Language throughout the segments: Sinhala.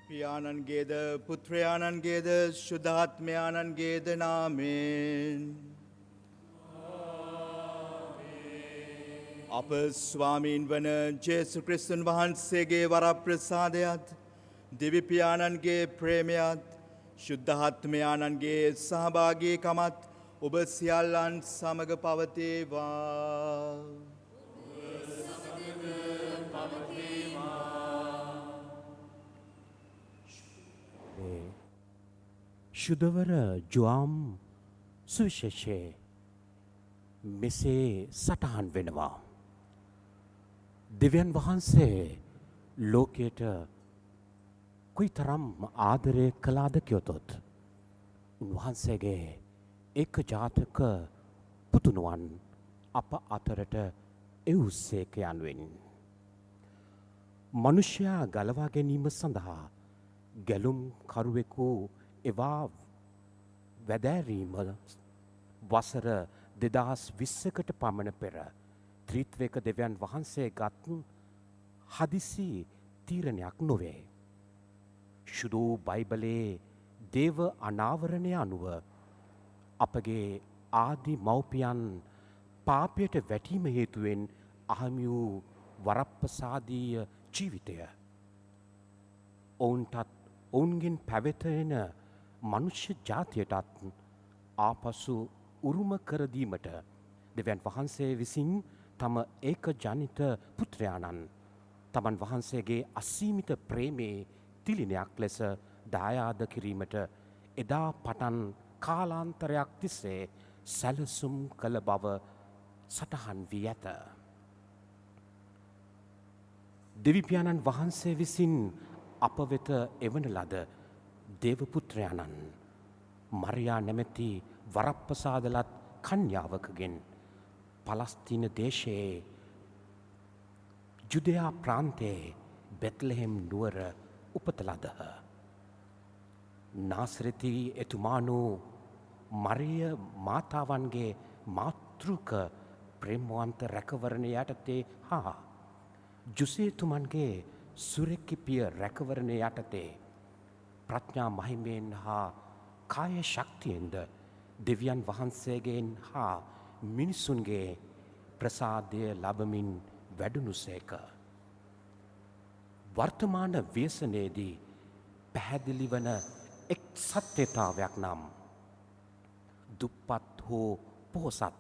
පියාණන්ගේද පුත්‍රයාණන්ගේද ශුද්ධාත්මයාණන්ගේද නාමෙන් අප ස්වාමීන් වන ජේසු ක්‍රිස්තුන් වහන්සේගේ වරප්‍රසාදයත් දෙවිපියාණන්ගේ ප්‍රේමයත් ශුද්ධාත්මයාණන්ගේ සහභාගීකමත් ඔබ සියල්ලන් සමග පවතේවා. ශුද්ධවර ජුවාම් සුවිශේෂයේ මෙසේ සටහන් වෙනවා. දෙවියන් වහන්සේ ලෝකයට කොයිතරම් ආදරය කළාද කියොතොත් උන්වහන්සේගේ එක ජාතක පුතුණුවන් අප අතරට එවුස්සේක යනුවෙන් මනුෂ්‍යයා ගලවා ගැනීම සඳහා ගැලුම් කරුවෙකු එවා වැදෑරීම වසර 2020කට පමණ පෙර ත්‍රිත්වයක දෙවියන් වහන්සේ ගත් හදිසි තීරණයක් නොවේ. ශුදු බයිබලයේ දේව අනාවරණය අනුව අපගේ ආදි මව්පියන් පාපයට වැටීම හේතුවෙන් අහිමි වූ වරප්‍රසාදීය ජීවිතය ඔවුන්ටත් ඔවුන්ගෙන් පැවතෙන මනුෂ්‍ය ජාතියටත් ආපසු උරුම කර දීමට දෙවියන් වහන්සේ විසින් තම ඒක ජනිත පුත්‍රයාණන් තමන් වහන්සේගේ අසීමිත ප්‍රේමයේ තිලිනයක් ලෙස දායාද කිරීමට එදා පටන් කාලාන්තරයක් තිස්සේ සැලසුම් කළ බව සටහන් වී ඇත. දෙවිපියාණන් වහන්සේ විසින් අප වෙත එවන ලද දේවපුත්‍රයාණන් මරියා නැමැති වරප්‍රසාදලත් කන්‍යාවකගෙන් පලස්තීන දේශයේ ජුදයා ප්‍රාන්තයේ බෙත්ලෙහෙම් නුවර උපත ලදහ. නාසරෙති එතුමානෝ මරිය මාතාවන්ගේ මාතෘක ප්‍රේමවන්ත රැකවරණ යටතේ හා ජුසේතුමන්ගේ සුරෙක්කිපිය රැකවරණ යටතේ ප්‍රඥා මහිමයෙන් හා කාය ශක්තියෙන්ද දෙවියන් වහන්සේගෙන් හා මිනිසුන්ගේ ප්‍රසාදය ලබමින් වැඩුණුසේක. වර්තමාන ව්‍යසනයේදී පැහැදිලි වන එක් සත්‍යතාවයක් නම් දුප්පත් හෝ පොහොසත්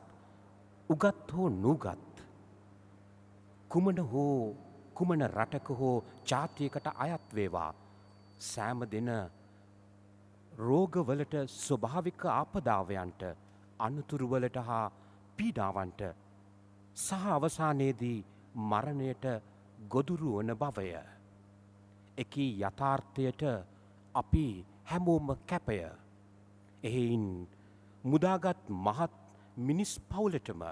උගත් හෝ නුගත් කුමන රටක හෝ ජාතියකට අයත් වේවා සෑම දින රෝගවලට ස්වභාවික ආපදාවයන්ට අනතුරුවලට හා පීඩාවන්ට සහ අවසානයේදී මරණයට ගොදුරු වන බවය. එකී යථාර්ථයට අපි හැමෝම කැපය. එහෙයින් මුදාගත් මහත් මිනිස් පවුලටම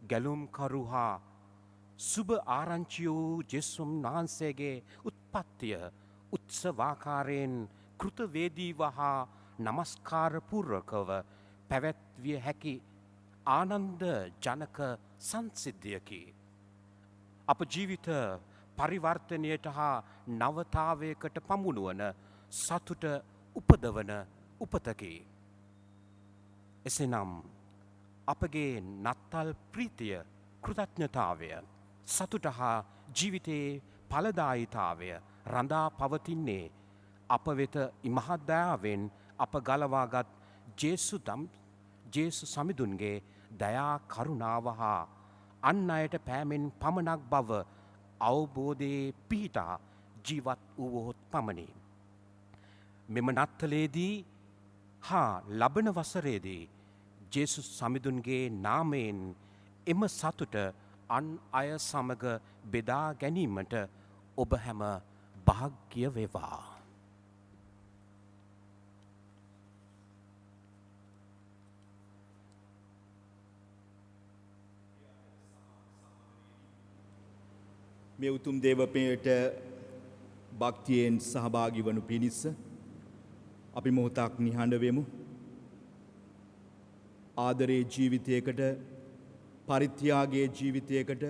ගැලුම්කරු හා සුබ ආරංචි වූ ජෙසුම් වහන්සේගේ උත්පත්තිය උත්සවාකාරයෙන් කෘතවේදීව හා නමස්කාරපූර්වකව පැවැත්විය හැකි ආනන්ද ජනක සංසිද්ධියකි. අප ජීවිත පරිවර්තනයට හා නවතාවයකට පමුණුවන සතුට උපදවන උපතකි. එසේනම් අපගේ නත්තල් ප්‍රීතිය කෘතඥතාවය සතුට හා ජීවිතයේ ඵලදායීතාවය රඳා පවතින්නේ අප වෙත ඉමහත්දයාවෙන් අප ගලවාගත් ජේසු සමිඳුන්ගේ දයා කරුණාව හා අන් අයට පෑමෙන් පමණක් බව අවබෝධයේ පිහිටා ජීවත් වූවොත් පමණි. මෙම නත්තලේදී හා ලබන වසරේදී ජේසු සමිඳුන්ගේ නාමයෙන් එම සතුට අන් අය සමග බෙදා ගැනීමට ඔබ හැම භාග්‍ය වේවා. මේ උතුම් දේවපයට භක්තියෙන් සහභාගී වනු පිණිස අපි මොහොතක් නිහඬ වෙමු. ආදරේ ජීවිතයකට, පරිත්‍යාගයේ ජීවිතයකට,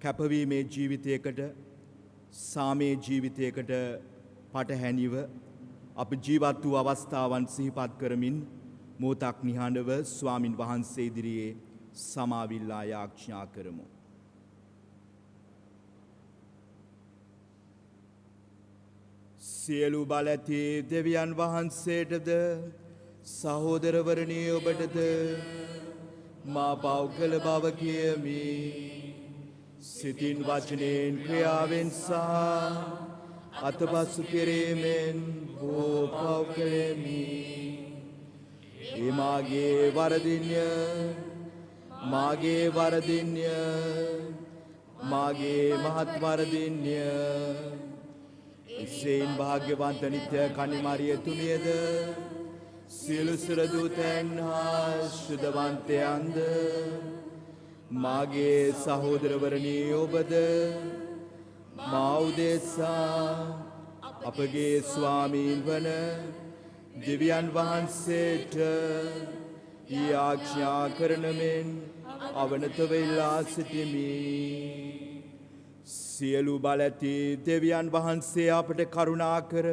කැපවීමේ ජීවිතයකට, සාමයේ ජීවිතයකට පටහැනිව අප ජීවත් වූ අවස්ථාවන් සිහිපත් කරමින් මොහොතක් නිහඬව ස්වාමින් වහන්සේ ඉදිරියේ සමාවිල්ලා යාඥා කරමු. සියලු බල ඇති දෙවියන් වහන්සේටද සහෝදරවරණී ඔබටද මා පව් කළ බව කියමි. සිතින් වචනයෙන් ක්‍රියාවෙන් සහ අතපසු කිරීමෙන් බෝ පව් කළෙමි. ඒ මාගේ වරදින්ය, මාගේ වරදින්ය, මාගේ මහත් වරදින්ය. එසේයින් භාග්‍යවන්ත නිත්‍ය කනිමරිය තුමියද සියලු සුරදූතයන් හා ශුද්ධවන්තයන්ද මාගේ සහෝදරවරණී ඔබද මා උදෙසා අපගේ ස්වාමීන් වන දෙවියන් වහන්සේට යාඥා කරන මෙන් අවනතව ඉල්ලා සිටිමි. සියලු බල ඇති දෙවියන් වහන්සේ අපට කරුණා කර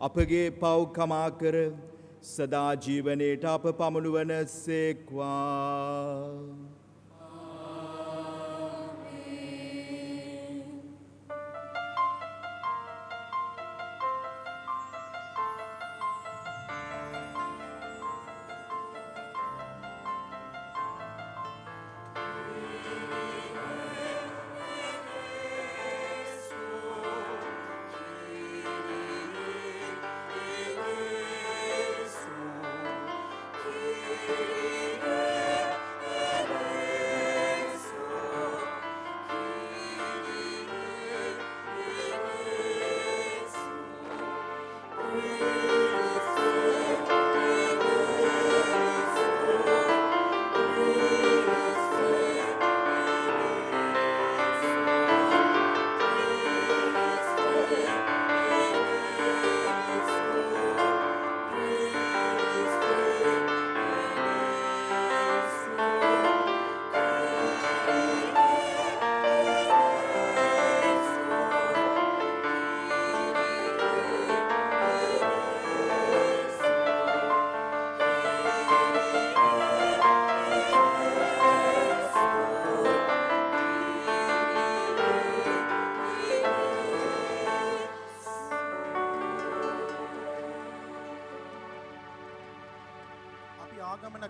අපගේ පව් කමා කර සදා ජීවනයේට අප පමුණුවන සේක්වා.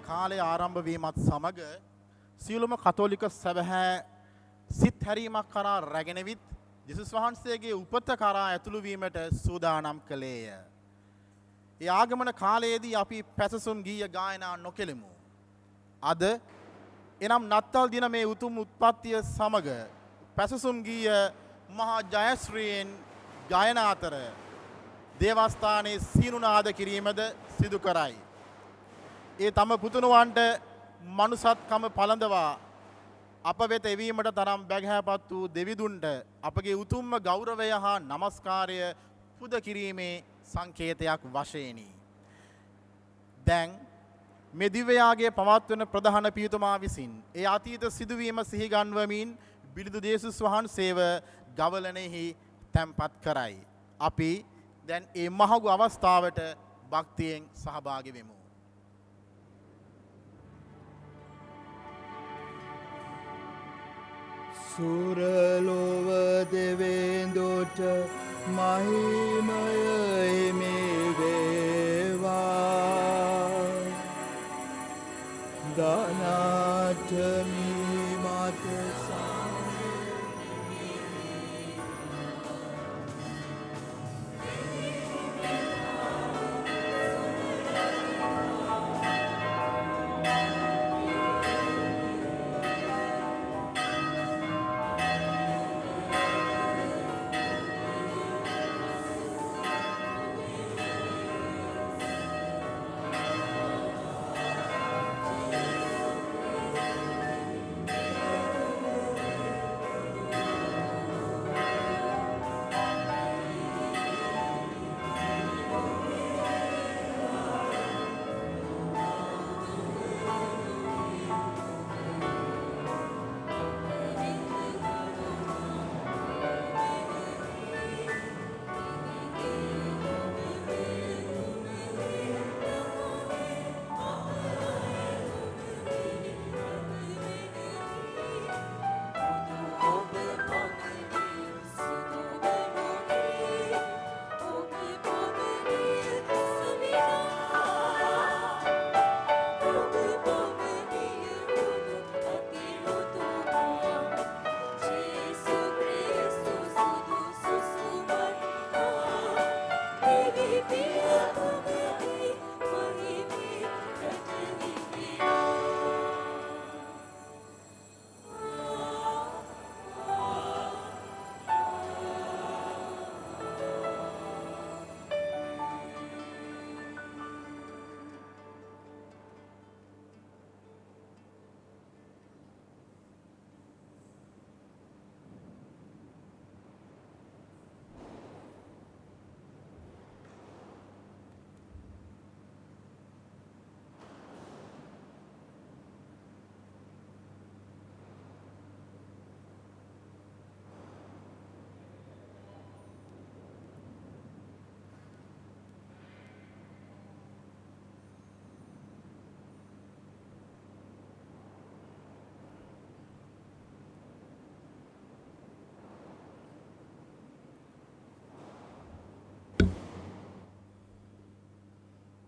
කාලය ආරම්භ වීමත් සමග සියලුම කතෝලික සභා සිත් හැරීමක් කරා රැගෙන විත් ජේසුස් වහන්සේගේ උපත කරා ඇතුළු වීමට සූදානම් කළේය. ඒ ආගමන කාලයේදී අපි පැසසුම් ගීය ගායනා නොකෙලෙමු. අද එනම් නත්තල් දින මේ උතුම් උත්පත්තිය සමග පැසසුම් ගීය මහා ජයශ්‍රීයෙන් ගායනා අතර දේවස්ථානයේ සීනුනාද කිරීමද සිදු කරයි. ඒ තම පුතුණුවන්ට මනුසත්කම පළඳවා අප වෙත එවීමට තරම් බැගෑපත් වූ දෙවිදුන්ට අපගේ උතුම්ම ගෞරවය හා නමස්කාරය පුද කිරීමේ සංකේතයක් වශයෙනි. දැන් මේ දිව්‍යයාගේ පවත්වන ප්‍රධාන පියතුමා විසින් ඒ අතීත සිදුවීම සිහිගන්වමින් බිලිඳු ජේසුස් වහන්සේව ගවලනෙහි තැන්පත් කරයි. අපි දැන් ඒ මහඟු අවස්ථාවට භක්තියෙන් සහභාගී වෙමු. සුරලොව දෙවෙන්දොට මහිමය හිමි වේවා. දානාටමි මත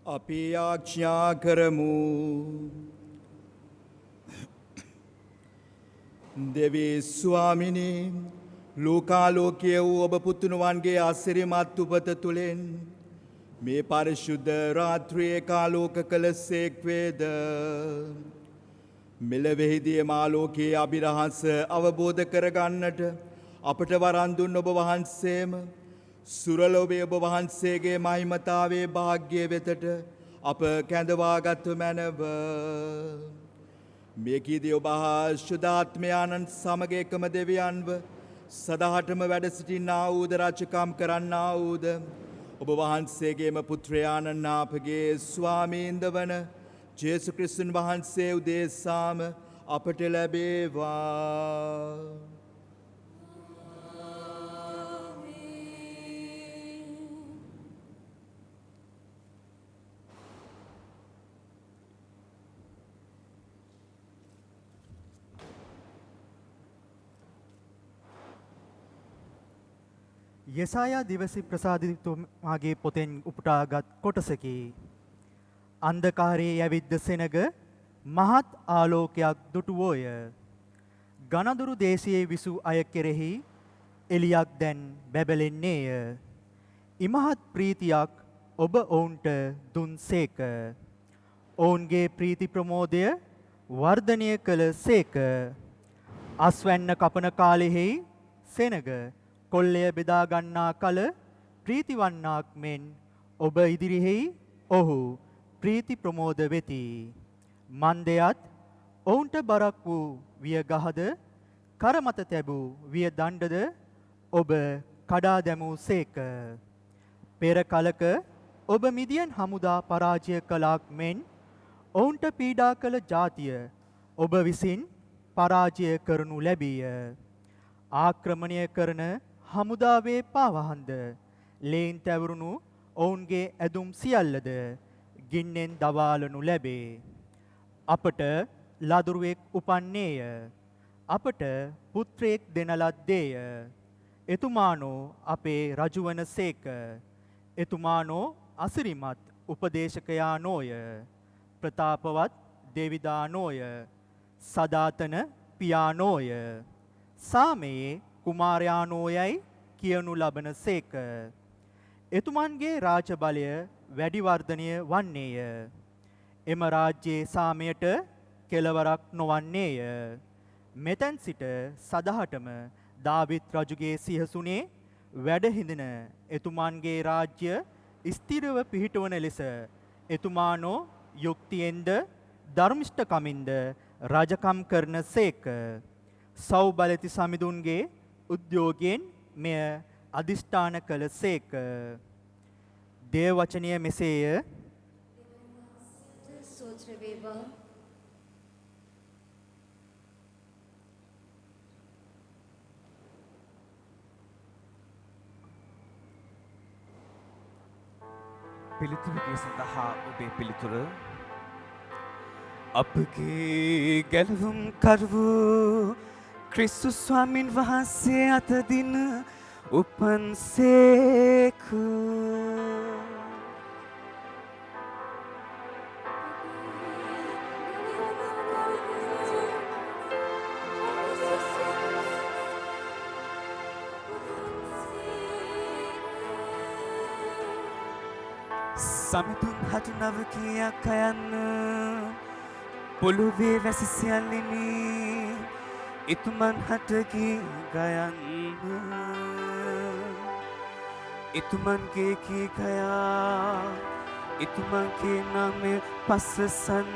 අපි ආඥා කරමු. දෙවී ස්වාමිනී ලෝකාලෝකයේ වූ ඔබ පුතුණුවන්ගේ ආශිර්වාදමත් උපත තුළින් මේ පරිශුද්ධ රාත්‍රියේ කාලෝක කළ සේක් වේද. මෙලොවෙහිදී මාලෝකයේ අභිරහස අවබෝධ කරගන්නට අපට වරන් දුන් ඔබ වහන්සේම සුරලෝභයේ ඔබ වහන්සේගේ මහිමතාවේ භාග්‍ය වෙතට අප කැඳවාගත් මැනව. මේකීදී ඔබ හා ශුද්ධාත්මයාණන් සමග එකම දෙවියන්ව සදහටම වැඩ සිටින්නා වූද රාජකම් කරන්නා වූද ඔබ වහන්සේගේම පුත්‍රයාණන් අපගේ ස්වාමීන්ද වන ජේසු ක්‍රිස්තුන් වහන්සේ උදෙසාම අපට ලැබේවා. යසායා දිවසි ප්‍රසාදිතුමාගේ පොතෙන් උපුටාගත් කොටසකි. අන්ධකාරයේ ඇවිද්ද සෙනග මහත් ආලෝකයක් දුටුවෝය. ගණදුරු දේශයේ විසූ අය කෙරෙහි එලියක් දැන් බැබලෙන්නේය. ඉමහත් ප්‍රීතියක් ඔබ ඔවුන්ට දුන්සේක. ඔවුන්ගේ ප්‍රීති ප්‍රමෝදය වර්ධනය කළ සේක. අස්වැන්න කපන කාලෙහි සෙනග කොල්ලය බෙදා ගන්නා කල ප්‍රීතිවන්නාක් මෙන් ඔබ ඉදිරිෙහි ඔහු ප්‍රීති ප්‍රමෝද වෙති. මන්දයත් ඔවුන්ට බරක් වූ වියගහද කරමත තැබූ විය දණ්ඩද ඔබ කඩා දැමූ සේක. පෙර කලක ඔබ මිදියන් හමුදා පරාජය කළාක් මෙන් ඔවුන්ට පීඩා කළ ජාතිය ඔබ විසින් පරාජය කරනු ලැබීය. ආක්‍රමණය කරන හමුදාවේ පාවහන්ද ලේන් තැවරුණු ඔවුන්ගේ ඇදුම් සියල්ලද ගින්නෙන් දවාලනු ලැබේ. අපට ලදරුවෙක් උපන්නේය. අපට පුත්‍රයෙක් දෙන ලද්දේය. එතුමානෝ අපේ රජුවන සේක. එතුමානෝ අසිරිමත් උපදේශකයා නෝය. ප්‍රතාපවත් දෙවිදා නෝය. සදාතන පියානෝය. සාමයේ කුමාරයානෝයයි කියනු ලබන සේක. එතුමන්ගේ රාජබලය වැඩි වර්ධනය වන්නේය. එම රාජ්‍යයේ සාමයට කෙලවරක් නොවන්නේය. මෙතැන් සිට සදහටම දාවිත් රජුගේ සිහසුනේ වැඩහිඳින එතුමන්ගේ රාජ්‍ය ස්ථිරව පිහිටවන ලෙස එතුමානෝ යුක්තියෙන්ද ධර්මිෂ්ඨකමින්ද රජකම් කරන සේක. සෞබලති සමිඳුන්ගේ උද්‍යෝගයෙන් මෙය අධිෂ්ඨාන කළ සේක. දේව වචනය මෙසේය. ස්තෝත්‍ර වේවා. පිළිතුරකේ සඳහා ඔබේ පිළිතුර අපගේ ගැලවුම් කරවූ ක්‍රිස්තුස් ස්වාමින් වහන්සේ අතදින උපන්සේක. සමිඳුන් හට නවකයක් අයන්න පොළොවේ වැසි සියල්ලිනි එතුමන් හට ගී ගයන්න එතුමන්ගේ කී ගයා එතුමන්ගේ නාමය පස්සසන්න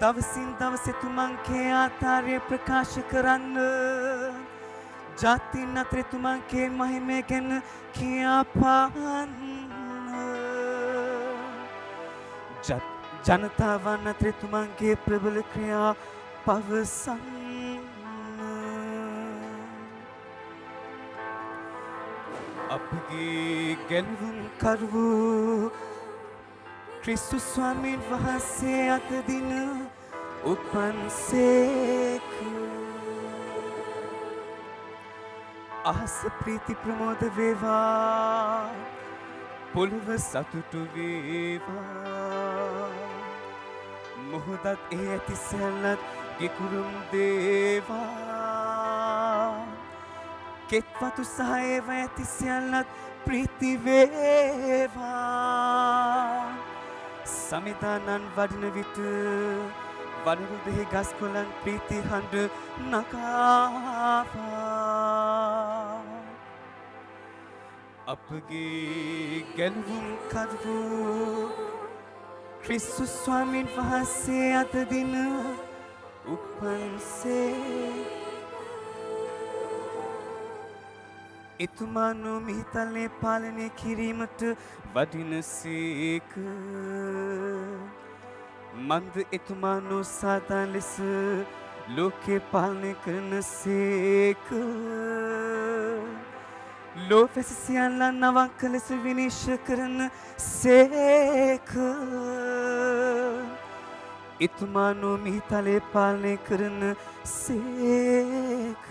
දවසින් දවස එතුමන්ගේ ආතාරය ප්‍රකාශ කරන්න ජාතීන් අතර එතුමන්ගේ මහිමය ගැන කියාපාන්න ජනතාවන් අතර එතුමන්ගේ ප්‍රබල ක්‍රියා පවසන්න අපගේ ගැලවුම් කරවූ ක්‍රිස්තුස් ස්වාමීන් වහන්සේ අද දින උපන්සේක අහස ප්‍රීති ප්‍රමෝද වේවා පොළොව සතුටු වේවා මොහොතත් ඒ ඇති සැලත් ගිකුරුම් දේවා කෙත්වතු සහ ඒව ඇති සියල්ලත් ප්‍රීති වේවා සමිධානන් වඩින විට වනරුදෙහි ගස් කොළන් ප්‍රීති හඬ නගාවා අපගේ ගැලවුම් කරවූ ක්‍රිස්තුස් ස්වාමීන් වහන්සේ අද දින උපන්සේ එතුමා නොමිහිතලේ පාලනය කිරීමට වඩිනසේක මන්ද එතුමා නොසාධා ලෙස ලෝකේ පාලනය කරනසේක ලෝපැසි සියල්ලන් අවංක ලෙස විනිශ්චය කරන සේක එතුමා නොමිහිතලේ පාලනය කරන සේක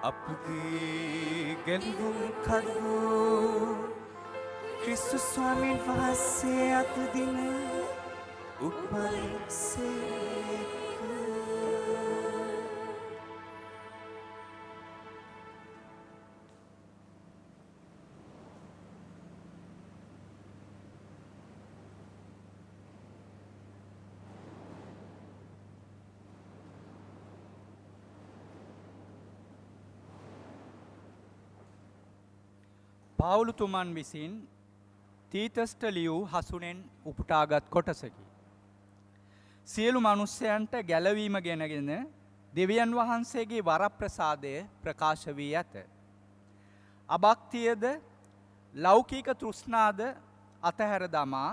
අපගේ ගැලවුම් කරවූ ක්‍රිස්තුස් ස්වාමීන් වහන්සේ අද දින උපන්සේක පාවුලුතුමන් විසින් තීතස්ට ලියූ හසුනෙන් උපුටාගත් කොටසකි. සියලු මනුස්සයන්ට ගැලවීම ගෙනගෙන දෙවියන් වහන්සේගේ වරප්‍රසාදය ප්‍රකාශ වී ඇත. අභක්තියද ලෞකික තෘෂ්ණාද අතහැර දමා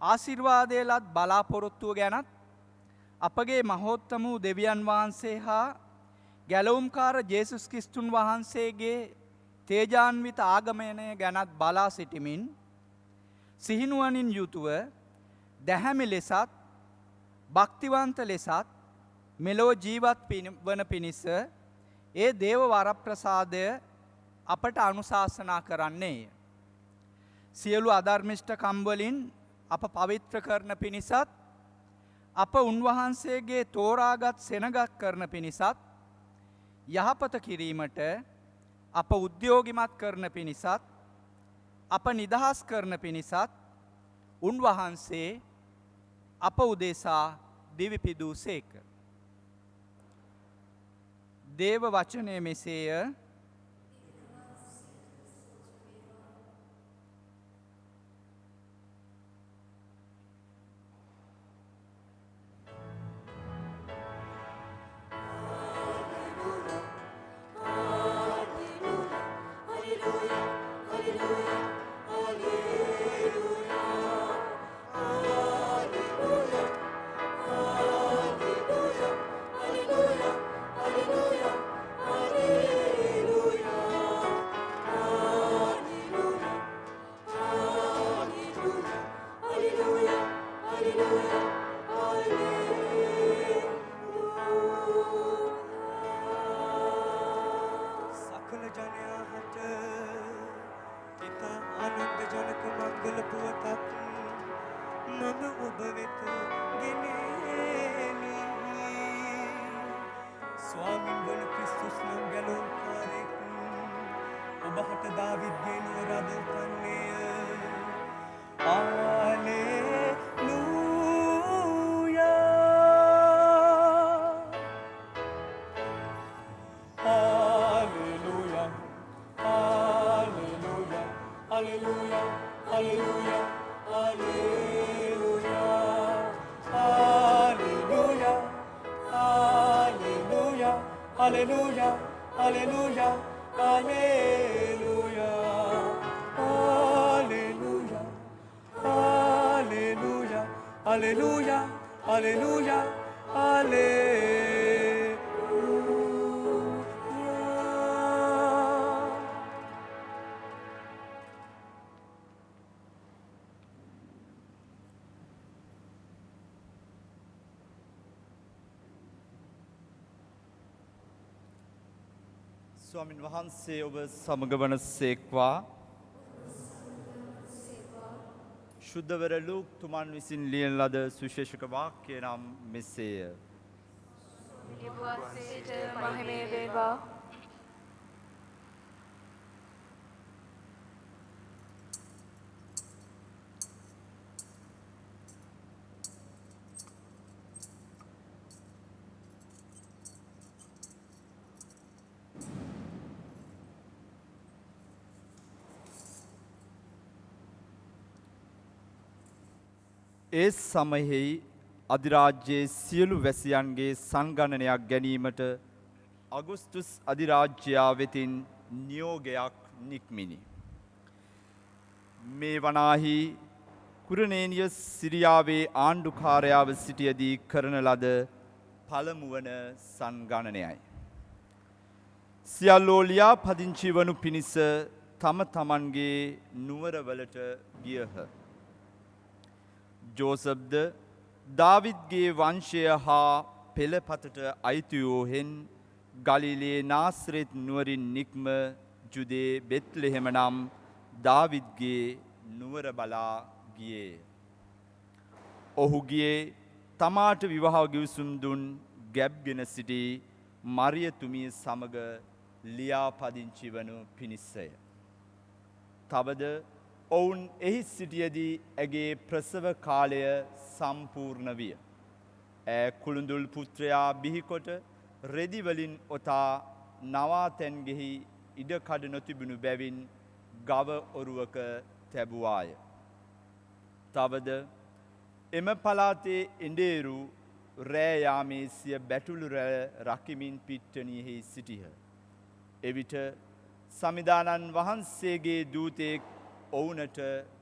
ආශිර්වාදයලත් බලාපොරොත්තුව ගැනත් අපගේ මහෝත්තම වූ දෙවියන් වහන්සේ හා ගැලවුම්කාර ජේසුස් ක්‍රිස්තුන් වහන්සේගේ තේජාන්විත ආගමනය ගැනත් බලා සිටිමින් සිහිනුවනින් යුතුව දැහැමි ලෙසත් භක්තිවන්ත ලෙසත් මෙලොව ජීවත් වන පිණිස ඒ දේව වරප්‍රසාදය අපට අනුශාසනා කරන්නේය. සියලු අධර්මිෂ්ඨ කම්වලින් අප පවිත්‍ර කරන පිණිසත් අප උන්වහන්සේගේ තෝරාගත් සෙනගක් කරන පිණිසත් යහපත කිරීමට අප උද්‍යෝගිමත් කරන පිණිසත් අප නිදහස් කරන පිණිසත් උන්වහන්සේ අප උදෙසා දිවිපිදූ සේක. දේව වචනය මෙසේය. ස්වාමින් වන ක්‍රිස්තුස් නම් ගැලවුම්කාරයෙක් Hallelujah, hallelujah, hallelujah, hallelujah, hallelujah, hallelujah, hallelujah. ස්වාමින් වහන්සේ ඔබ සමග වන සේක්වා ශුද්ධවර ලූක් තුමන් විසින් ලියන ලද සුවිශේෂක වාක්‍ය නම් මෙසේය. නිවසේට මහිමේ වේවා. ඒ සමයෙහි අධිරාජ්‍යයේ සියලු වැසියන්ගේ සංගණනයක් ගැනීමට අගුස්තුස් අධිරාජ්‍යයා වෙතින් නියෝගයක් නික්මිනි. මේ වනාහි කුරනේනියස් සිරියාවේ ආණ්ඩුකාරයාව සිටියදී කරන ලද පළමුවන සංගණනයයි. සියල්ලෝ ලියා පදිංචි වනු පිණිස තම තමන්ගේ නුවරවලට ගියහ. ජෝසප්ද දාවිද්ගේ වංශය හා පෙළපතට අයිතිවූහෙන් ගලිලේ නාස්රෙත් නුවරින් නික්ම ජුදේ බෙත්ලෙහෙම නම් දාවිද්ගේ නුවර බලා ගියේ. ඔහු ගියේ තමාට විවාහ ගිවිසුම් දුන් ගැබ්ගෙන සිටි මරියතුමිය සමග ලියාපදිංචි වනු පිණිසය. තවද ඔවුන් එහි සිටියදී ඇගේ ප්‍රසව කාලය සම්පූර්ණ විය. ඇය කුළුඳුල් පුත්‍රයා බිහිකොට රෙදිවලින් ඔතා නවාතැන්ගෙහි ඉඩකඩ නොතිබුණු බැවින් ගව ඔරුවක තැබුවාය. තවද එම පලාතේ එඬේරු රෑයාමේ සිය බැටුළු රැය රකිමින් පිට්ටනියෙහි සිටිහ. එවිට සමිදානන් වහන්සේගේ දූතයෙක් ඔවුනට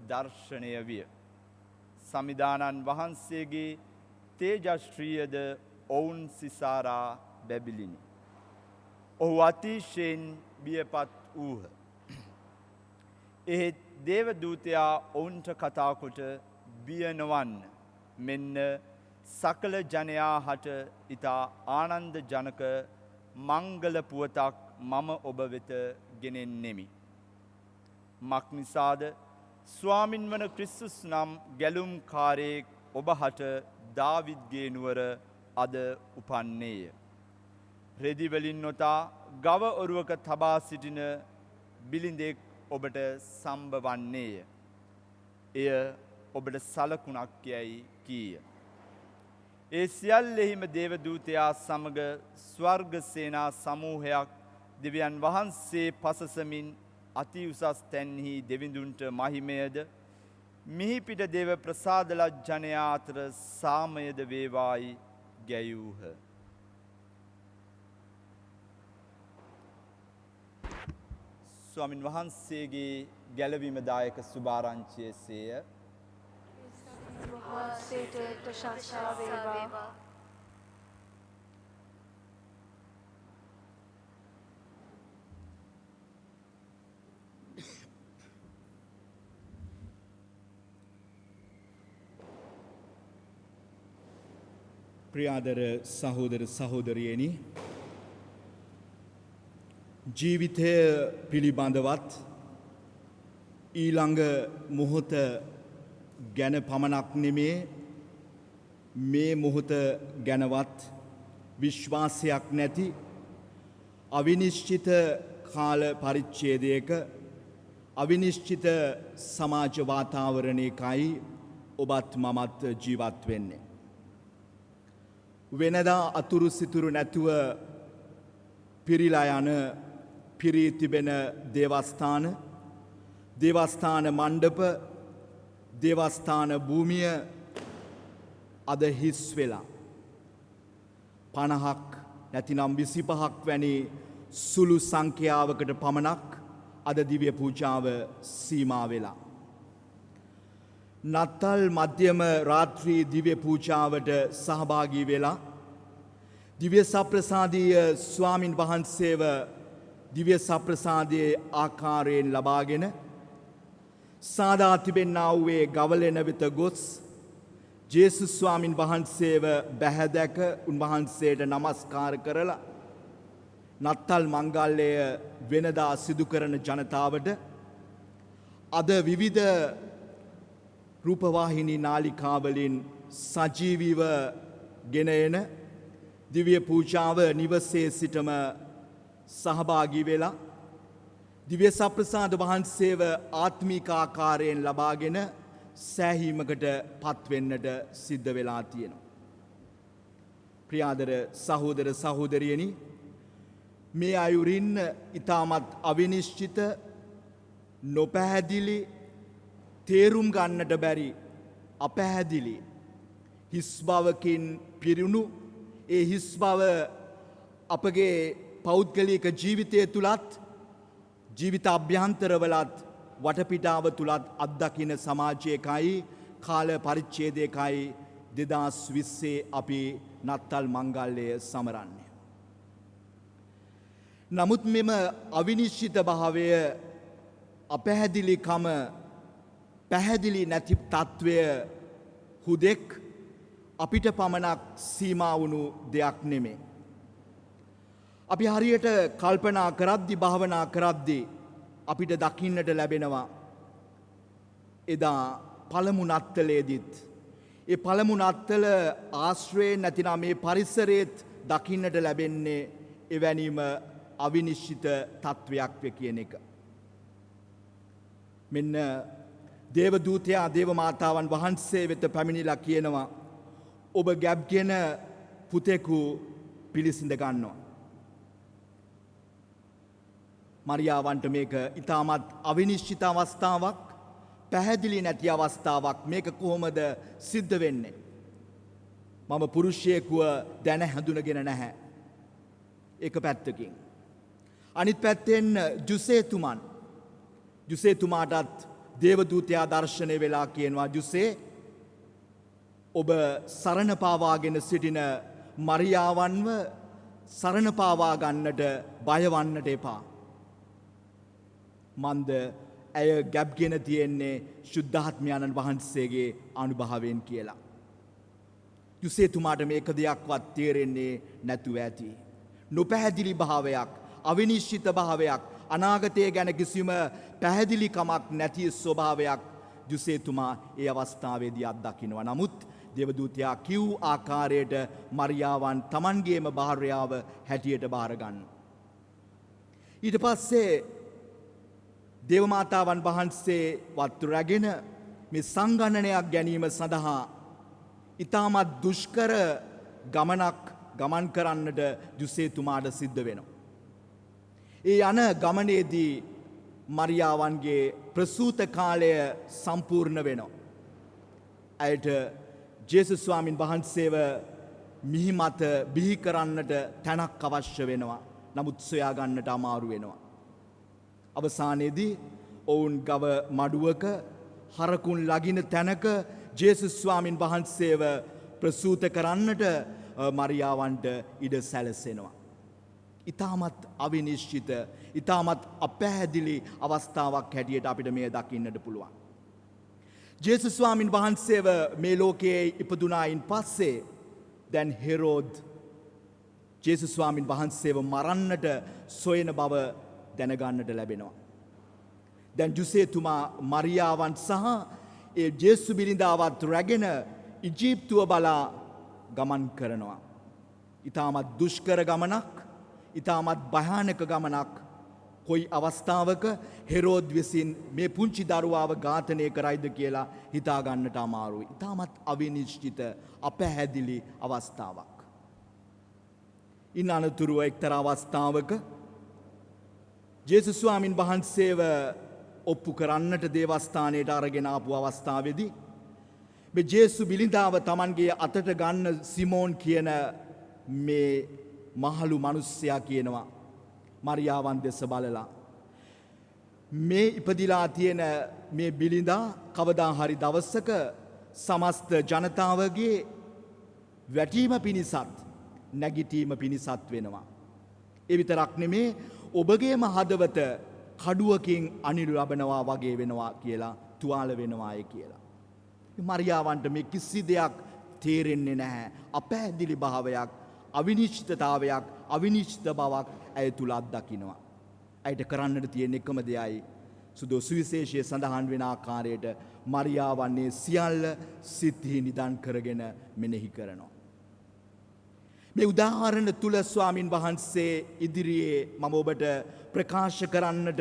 දර්ශනය විය. සමිදානන් වහන්සේගේ තේජශ්‍රීයද ඔවුන් සිසාරා බැබිලිනි. ඔහු අතිශයෙන් බියපත් වූහ. එහෙත් දේවදූතයා ඔවුන්ට කතාකොට බිය නොවන්න මෙන්න සකල ජනයා හට ඉතා ආනන්ද ජනක මංගල පුවතක් මම ඔබ වෙත ගෙනෙන්නෙමි. මක්නිසාද ස්වාමින් වන ක්‍රිස්තුස් නම් ගැලුම් කාරයෙක් ඔබ හට දාවිද්ගේ නුවර අද උපන්නේය. රෙදිවලින් නොතා ගව ඔරුවක තබා සිටින බිලිඳෙක් ඔබට සම්බවන්නේය. එය ඔබට සලකුණක් යැයි කීය. ඒ සියල්ලෙහිම දේවදූතයා සමග ස්වර්ග සේනා සමූහයක් දෙවියන් වහන්සේ පසසමින් අති උසස් තැන්හි දෙවිඳුන්ට මහිමයද මිහිපිට දේව ප්‍රසාදලත් ජනයා අතර සාමයද වේවායි ගැයූහ. ස්වාමින් වහන්සේගේ ගැලවීම දායක සුභාරංචිය සේය. වහන්සේට ප්‍රශංසා වේවා. ප්‍රියාදර සහෝදර සහෝදරියනි, ජීවිතය පිළිබඳවත් ඊළඟ මොහොත ගැන පමණක් නෙමේ මේ මොහොත ගැනවත් විශ්වාසයක් නැති අවිනිශ්චිත කාල පරිච්ඡේදයක අවිනිශ්චිත සමාජ වාතාවරණයකයි ඔබත් මමත් ජීවත් වෙන්නේ. වෙනදා අතුරු සිතුරු නැතුව පිරීලා යන පිරී තිබෙන දේවස්ථාන, දේවස්ථාන මණ්ඩප, දේවස්ථාන භූමිය අද හිස් වෙලා 50ක් නැතිනම් 25ක් වැනි සුළු සංඛ්‍යාවකට පමණක් අද දිව්‍ය පූජාව සීමා වෙලා. නත්තල් මධ්‍යම රාත්‍රී දිව්‍ය පූජාවට සහභාගී වෙලා දිව්‍ය සප්‍රසාදීය ස්වාමින් වහන්සේව දිව්‍ය සප්‍රසාදයේ ආකාරයෙන් ලබාගෙන සාදා තිබෙන්නා වූ ගවලෙන වෙත ගොස් ජේසුස් ස්වාමින් වහන්සේව බැහැදැක උන්වහන්සේට නමස්කාර කරලා නත්තල් මංගල්‍යය වෙනදා සිදු කරන ජනතාවට අද විවිධ රූපවාහිනී නාලිකාවලින් සජීවීව ගෙන එන දිව්‍ය පූජාව නිවසේ සිටම සහභාගී වෙලා දිව්‍ය සප්‍රසාද වහන්සේව ආත්මික ආකාරයෙන් ලබාගෙන සෑහීමකට පත්වෙන්නට සිද්ධ වෙලා තියෙනවා. ප්‍රියාදර සහෝදර සහෝදරියනි, මේ අයුරින් ඊටමත් අවිනිශ්චිත නොපැහැදිලි තේරුම් ගන්නට බැරි අපැහැදිලි හිස් බවකින් පිරුණු ඒ හිස් බව අපගේ පෞද්ගලික ජීවිතය තුලත් ජීවිත අභ්‍යන්තරවලත් වටපිටාව තුලත් අත්දකින සමාජයකයි කාල පරිච්ඡේදයකයි 2020 අපි නත්තල් මංගල්‍යය සමරන්නේ. නමුත් මෙම අවිනිශ්චිත භාවය අපැහැදිලිකම පැහැදිලි නැති තත්ත්වය හුදෙක් අපිට පමණක් සීමා වුණු දෙයක් නෙමේ. අපි හරියට කල්පනා කරද්දි භාවනා කරද්දි අපිට දකින්නට ලැබෙනවා එදා පළමු නත්තලේදීත් ඒ පළමු නත්තල ආශ්‍රයෙන් නැතිනම් මේ පරිසරයේත් දකින්නට ලැබෙන්නේ එවැනිම අවිනිශ්චිත තත්වයක් වේ කියන එක. මෙන්න දේවදූතයා දේව මාතාවන් වහන්සේ වෙත පැමිණිලා කියනවා ඔබ ගැබ්ගෙන පුතෙකු පිළිසිඳ ගන්නවා. මරියාවන්ට මේක ඉතාමත් අවිනිශ්චිත අවස්ථාවක්, පැහැදිලි නැති අවස්ථාවක්. මේක කොහොමද සිද්ධ වෙන්නේ? මම පුරුෂයෙකුව දැන හැඳුනගෙන නැහැ. එක පැත්තකින්. අනිත් පැත්තෙන් ජුසේතුමාටත් දේවදූතයා දර්ශනය වෙලා කියනවා ජුසේ ඔබ සරණ පාවාගෙන සිටින මරියාවන්ව සරණ පාවා ගන්නට බය වන්නට එපා. මන්ද ඇය ගැබ්ගෙන තියෙන්නේ ශුද්ධාත්මයන්න් වහන්සේගේ අනුභවයෙන් කියලා. යුසේතුමාට මේක දෙයක්වත් තේරෙන්නේ නැතුව ඇති. නොපැහැදිලි භාවයක්, අවිනිශ්චිත භාවයක්, අනාගතය ගැන කිසිම පැහැදිලිකමක් නැති ස්වභාවයක් යුසේතුමා ඒ අවස්ථාවේදී අත්දකිනවා. නමුත් දේවදූතයා කිව් ආකාරයට මරියාවන් Tamanගේම භාර්යාව හැටියට බාර ගන්නවා. ඊට පස්සේ දේවමාතාවන් වහන්සේ වත්තු රැගෙන මේ සංගණනයක් ගැනීම සඳහා ඊටමත් දුෂ්කර ගමනක් ගමන් කරන්නට යුසේතුමාට සිද්ධ වෙනවා. ඒ යන ගමනේදී මරියාවන්ගේ ප්‍රසූත කාලය සම්පූර්ණ වෙනවා. ඇයට ජේසුස් ස්වාමින් වහන්සේව මිහි මත බිහි කරන්නට තැනක් අවශ්‍ය වෙනවා. නමුත් සොයා ගන්නට අමාරු වෙනවා. අවසානයේදී ඔවුන් ගව මඩුවක හරකුන් ලගින තැනක ජේසුස් ස්වාමින් වහන්සේව ප්‍රසූත කරන්නට මරියාවන්ට ඉඩ සැලසෙනවා. ඊටමත් අවිනිශ්චිත, ඊටමත් අපැහැදිලි අවස්ථාවක් හැටියට අපිට මේ දකින්නට පුළුවන්. ජේසුස් ස්වාමින් වහන්සේව මේ ලෝකයේ ඉපදුනායින් පස්සේ දැන් හෙරෝද් ජේසුස් ස්වාමින් වහන්සේව මරන්නට සොයන බව දැනගන්නට ලැබෙනවා. දැන් යුසේතුමා මරියාවන් සහ ඒ ජේසු බිරිඳාවත් රැගෙන ඉජිප්තුව බලා ගමන් කරනවා. ඊටමත් දුෂ්කර ගමනක්, ඊටමත් භයානක ගමනක්. කොයි අවස්ථාවක හෙරෝද් විසින් මේ පුංචි දරුවාව ඝාතනය කරයිද කියලා හිතා ගන්නට අමාරුයි. ඊටමත් අවිනිශ්චිත, අපැහැදිලි අවස්ථාවක්. ඉන් අනතුරුව එක්තරා අවස්ථාවක ජේසුස් ස්වාමින් වහන්සේව ඔප්පු කරන්නට දේවස්ථානයට අරගෙන ආපු අවස්ථාවේදී මේ ජේසු බිලිඳාව Tamanගේ අතට ගන්න සිමෝන් කියන මේ මහලු මිනිස්සයා කියනවා මරියාවන් දෙස බලලා. මේ ඉපදිලා තියෙන මේ බිලිඳා කවදා හරි දවසක සමස්ත ජනතාවගේ වැටීම පිණිසත් නැගිටීම පිණිසත් වෙනවා. ඒ විතරක් නෙමේ ඔබගේම හදවත කඩුවකින් අනිරු ලබනවා වගේ වෙනවා කියලා තුවාල වෙනවාය කියලා. මරියාවන්ට මේ කිසි දෙයක් තේරෙන්නේ නැහැ. අපැහැදිලි භාවයක්, අවිනිශ්චිතතාවයක්, අවිනිශ්චිත බවක් ඇය තුල අත්දකින්නවා. ඇයට කරන්නට තියෙන එකම දෙයයි සුදු සුවිශේෂයේ සඳහන් වෙන ආකාරයට මරියාවන්නේ සියල්ල සිත්හි නිදන් කරගෙන මෙනෙහි කරනවා. මේ උදාහරණ තුල ස්වාමින් වහන්සේ ඉදිරියේ මම ඔබට ප්‍රකාශ කරන්නට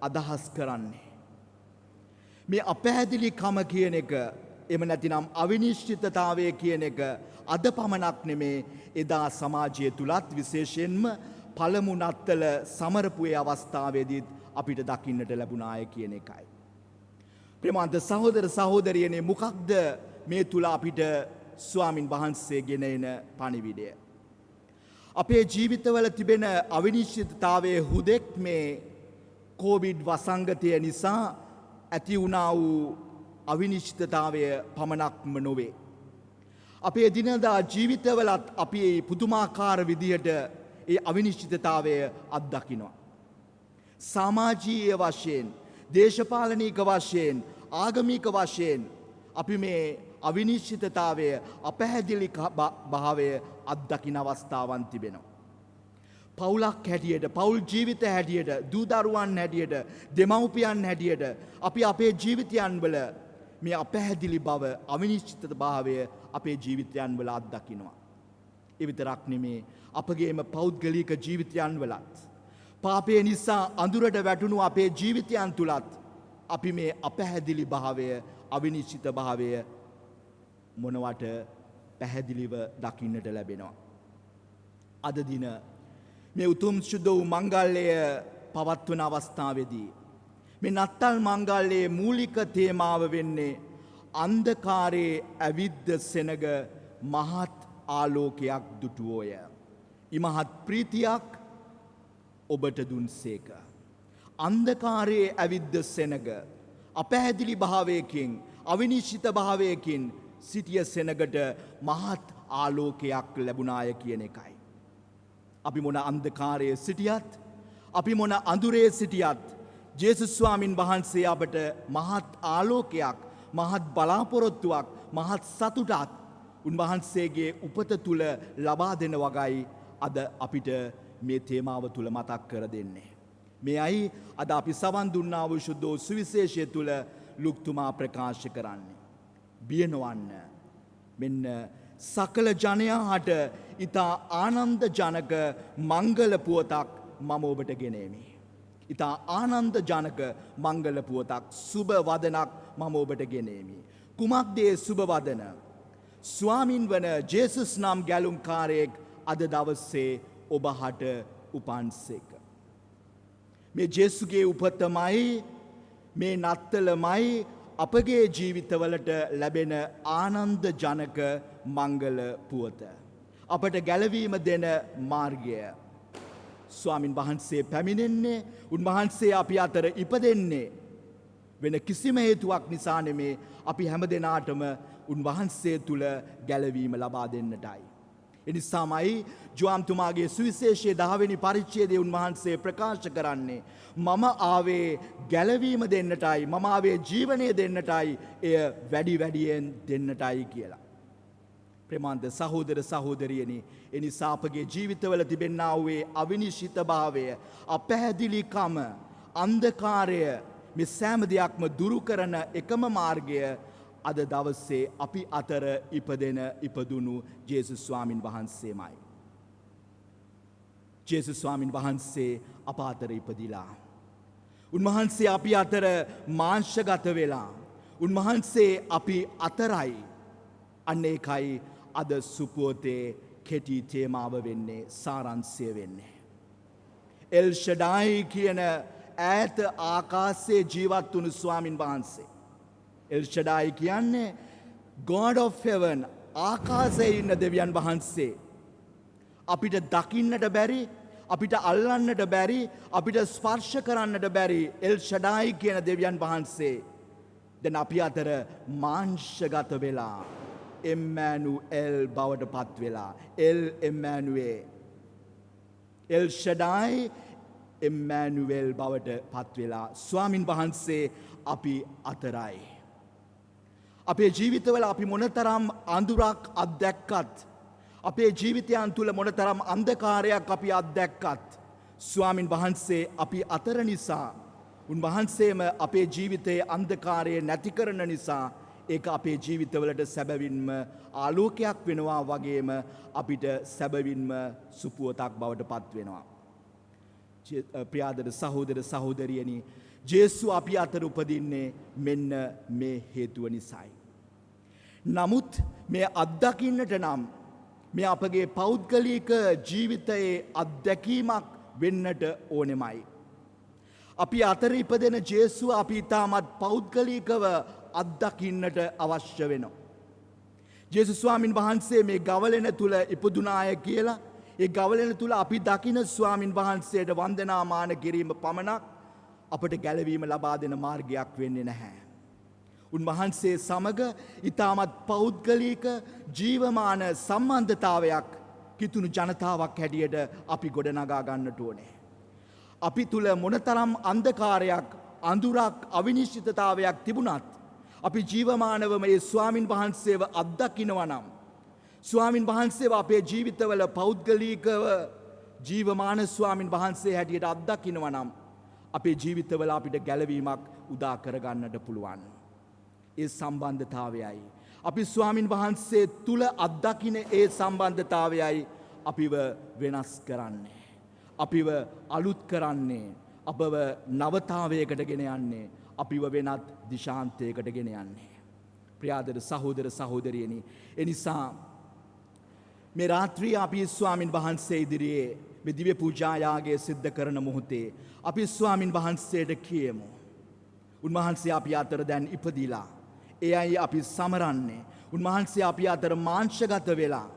අදහස් කරන්නේ මේ අපැහැදිලිකම කියන එක, එම නැතිනම් අවිනිශ්චිතතාවය කියන එක අද පමණක් නෙමේ එදා සමාජය තුලත් විශේෂයෙන්ම පළමු නත්තල සමරපුවේ අවස්ථාවේදීත් අපිට දකින්නට ලැබුණාය කියන එකයි. ප්‍රේමාන්ත සහෝදර සහෝදරියනේ, මොකක්ද මේ තුල අපිට ස්වාමින් වහන්සේ ගෙන එන පණිවිඩය? අපේ ජීවිතවල තිබෙන අවිනිශ්චිතතාවයේ හුදෙක් මේ කොවිඩ් වසංගතය නිසා ඇති වුණා වූ අවිනිශ්චිතතාවය පමණක්ම නොවේ. අපේ දිනදා ජීවිතවලත් අපි පුදුමාකාර විදිහට ඒ අවිනිශ්චිතතාවය අත්දකිනවා. සමාජීය වශයෙන්, දේශපාලනික වශයෙන්, ආගමික වශයෙන් අපි මේ අවිනිශ්චිතතාවය, අපැහැදිලි භාවය අත්දකින අවස්ථාවන් තිබෙනවා. පවුලක් හැටියට, පවුල් ජීවිත හැටියට, දූ දරුවන් හැටියට, දෙමව්පියන් හැටියට අපි අපේ ජීවිතයන් වල මේ අපැහැදිලි බව, අවිනිශ්චිත භාවය අපේ ජීවිතයන් වල අත්දකිනවා. ඒ විතරක් නෙමේ අපගේම පෞද්ගලික ජීවිතයන් වලත්, පාපය නිසා අඳුරට වැටුණු අපේ ජීවිතයන් තුලත් අපි මේ අපැහැදිලි භාවය, අවිනිශ්චිත භාවය මොනවට පැහැදිලිව දකින්නට ලැබෙනවා. අද දින මේ උතුම් සුදු මංගල්‍යය පවත්වන අවස්ථාවේදී මේ නත්තල් මංගල්‍යයේ මූලික තේමාව වෙන්නේ අන්ධකාරයේ ඇවිද්ද සෙනග මහත් ආලෝකයක් දුටුවෝය. ඉමහත් ප්‍රීතියක් ඔබට දුන්සේක. අන්ධකාරයේ ඇවිද්ද සෙනග අපැහැදිලි භාවයකින්, අවිනිශ්චිත භාවයකින් සිටිය සෙනගට මහත් ආලෝකයක් ලැබුණාය කියන එකයි. අපි මොන අන්ධකාරයේ සිටියත්, අපි මොන අඳුරේ සිටියත්, ජේසුස් ස්වාමින් වහන්සේ අපට මහත් ආලෝකයක්, මහත් බලාපොරොත්තුවක්, මහත් සතුටක් උන්වහන්සේගේ උපත තුල ලබා දෙන වගයි අද අපිට මේ තේමාව තුල මතක් කර දෙන්නේ. මෙයයි අද අපි සවන් දුන්නා වූ සුදු සුවිශේෂය තුල ලුක්තුමා ප්‍රකාශ කරන්නේ. බිය නොවන්න. මෙන්න සකල ජනයාට ඉතා ආනන්ද ජනක මංගල පුවතක් මම ඔබට ගෙනෙමි. ඉතා ආනන්ද ජනක මංගල පුවතක්, සුබ වදනක් මම ඔබට ගෙනෙමි. කුමක්ද ඒ සුබ වදන? ස්වාමින් වන ජේසුස් නම් ගැලුම්කාරයෙක් අද දවසේ ඔබ හට උපන්සේක. මේ ජේසුගේ උපතමයි, මේ නත්තලමයි අපගේ ජීවිතවලට ලැබෙන ආනන්ද ජනක මංගල පුවත. අපට ගැලවීම දෙන මාර්ගය. ස්වාමින් වහන්සේ පැමිණෙන්නේ, උන්වහන්සේ අපි අතර ඉපදෙන්නේ වෙන කිසිම හේතුවක් නිසා නෙමේ, අපි හැම දෙනාටම උන්වහන්සේ තුල ගැලවීම ලබා දෙන්නටයි. එනිසාමයි ජෝම්තුමාගේ සුවිශේෂයේ 10 වෙනි පරිච්ඡේදයේ උන්වහන්සේ ප්‍රකාශ කරන්නේ, මම ආවේ ගැලවීම දෙන්නටයි, මම ආවේ ජීවනය දෙන්නටයි, එය වැඩි වැඩියෙන් දෙන්නටයි කියලා. ප්‍රේමාන්ත සහෝදර සහෝදරියනි, එනිසා අපගේ ජීවිතවල තිබෙනා වූ අවිනිශ්චිත භාවය, අපැහැදිලිකම, අන්ධකාරය, මේ සෑම දෙයක්ම දුරු කරන එකම මාර්ගය අද දවසේ අපි අතර ඉපදුණු ජේසුස් ස්වාමින් වහන්සේමයි. ජේසුස් ස්වාමින් වහන්සේ අප අතර ඉපදිලා. උන්වහන්සේ අපි අතර මාංශගත වෙලා. උන්වහන්සේ අපි අතරයි. අන්න ඒකයි අද සුපුවතේ කෙටි තේමාව වෙන්නේ, සාරාංශය වෙන්නේ. එල් ෂඩායි කියන ඈත ආකාශයේ ජීවත් වුණු ස්වාමින් වහන්සේ. එල් ෂඩායි කියන්නේ God of Heaven, ආකාශයේ ඉන්න දෙවියන් වහන්සේ. අපිට දකින්නට බැරි, අපිට අල්ලන්නට බැරි අපිට ස්පර්ශ කරන්නට බැරි එල් ෂඩායි කියන දෙවියන් වහන්සේ දැන් අපි අතර මාංශගත වෙලා එම්මෑනුඑල් බවට පත් වෙලා එල් එම්මෑනුවේ එල් ෂඩායි එම්මෑනුවෙල් බවට පත් වෙලා ස්වාමින් වහන්සේ අපි අතරයි. අපේ ජීවිතවල අපි මොනතරම් අඳුරක් අත්දැක්කත් අපේ ජීවිතයන් තුළ මොනතරම් අන්ධකාරයක් අපි අත්දැක්කත් ස්වාමින් වහන්සේ අපි අතර නිසා උන්වහන්සේම අපේ ජීවිතයේ අන්ධකාරය නැති කරන නිසා ඒක අපේ ජීවිතවලට සැබවින්ම ආලෝකයක් වෙනවා වගේම අපිට සැබවින්ම සුපුවතක් බවට පත් වෙනවා. ප්‍රියාදර සහෝදර සහෝදරියනි ජේසු අපි අතර උපදින්නේ මෙන්න මේ හේතුව නිසායි. නමුත් මේ අත්දකින්නට නම් මේ අපගේ පෞද්ගලික ජීවිතයේ අත්දැකීමක් වෙන්නට ඕනෙමයි. අපි අතර ඉපදෙන ජේසුව අපි ඉතාමත් පෞද්ගලිකව අත්දකින්නට අවශ්‍ය වෙනවා. ජේසුස් ස්වාමින් වහන්සේ මේ ගවලෙන තුල ඉපදුනාය කියලා ඒ ගවලෙන තුල අපි දකින ස්වාමින් වහන්සේට වන්දනාමාන කිරීම පමණක් අපට ගැලවීම ලබා දෙන මාර්ගයක් වෙන්නේ නැහැ. උන්වහන්සේ සමග ඉතාමත් පෞද්ගලික ජීවමාන සම්බන්ධතාවයක් කිතුුණු ජනතාවක් හැටියට අපි ගොඩනගා ගන්නට ඕනේ. අපි තුල මොනතරම් අන්ධකාරයක් අඳුරක් අවිනිශ්චිතතාවයක් තිබුණත් අපි ජීවමානවම ඒ ස්වාමින් වහන්සේව අත්දකිනවා නම් ස්වාමින් වහන්සේව අපේ ජීවිතවල පෞද්ගලිකව ජීවමාන ස්වාමින් වහන්සේ හැටියට අත්දකිනවා නම් අපේ ජීවිතවල අපිට ගැලවීමක් උදා කරගන්නට පුළුවන්. ඒ සම්බන්ධතාවයයි අපි ස්වාමින් වහන්සේ තුල අත්දකින ඒ සම්බන්ධතාවයයි අපිව වෙනස් කරන්නේ. අපිව අලුත් කරන්නේ අපව නවතාවයකට ගෙන යන්නේ අපිව වෙනත් දිශාන්තයකට ගෙන යන්නේ. ප්‍රියාදර සහෝදර සහෝදරියනි එනිසා මේ රාත්‍රිය අපි ස්වාමින් වහන්සේ ඉදිරියේ මේ දිව්‍ය පූජායාගය සිද්ධ කරන මොහොතේ අපි ස්වාමින් වහන්සේට කියමු. උන්වහන්සේ අපි අතර දැන් ඉපදිලා. එයයි අපි සමරන්නේ. උන්වහන්සේ අපි අතර මාංශගත වෙලා.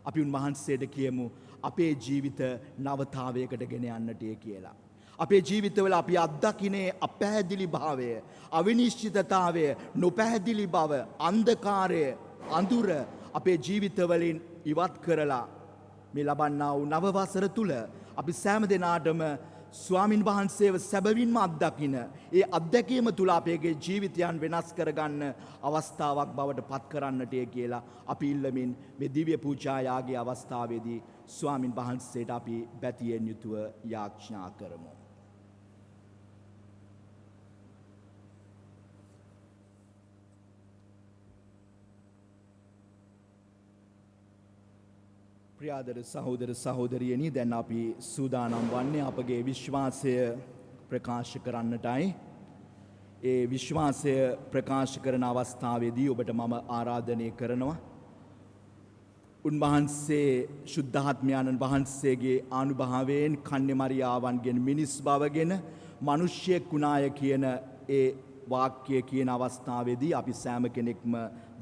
අපි උන්වහන්සේට කියමු අපේ ජීවිත නවතාවයකට ගෙන යන්නට කියලා. අපේ ජීවිතවල අපි අත්දකින්නේ අපැහැදිලි භාවය, අවිනිශ්චිතතාවය, නොපැහැදිලි බව, අන්ධකාරය, අඳුර අපේ ජීවිතවලින් ඉවත් කරලා මේ ලබන්නා වූ නව වසර තුල අපි සෑම දෙනාටම ස්වාමින් වහන්සේව සැබවින්ම අත්දකින ඒ අත්දැකීම තුල අපේගේ ජීවිතයන් වෙනස් කරගන්න අවස්ථාවක් බවට පත් කරන්නට කියලා අපි ඉල්ලමින් මේ දිව්‍ය පූජායාගයේ අවස්ථාවේදී ස්වාමින් වහන්සේට අපි බැතියෙන් යුතුව යාඥා කරමු. ප්‍රියාදර සහෝදර සහෝදරියනි දැන් අපි සූදානම් වන්නේ අපගේ විශ්වාසය ප්‍රකාශ කරන්නටයි. ඒ විශ්වාසය ප්‍රකාශ කරන අවස්ථාවේදී ඔබට මම ආරාධනය කරනවා. උන්වහන්සේ ශුද්ධාත්මයන්න් වහන්සේගේ ආනුභාවයෙන් කන්‍ය මරියාවන්ගෙන් මිනිස් බවගෙන මිනිස්සෙක් වුණාය කියන ඒ වාක්‍යය කියන අවස්ථාවේදී අපි සෑම කෙනෙක්ම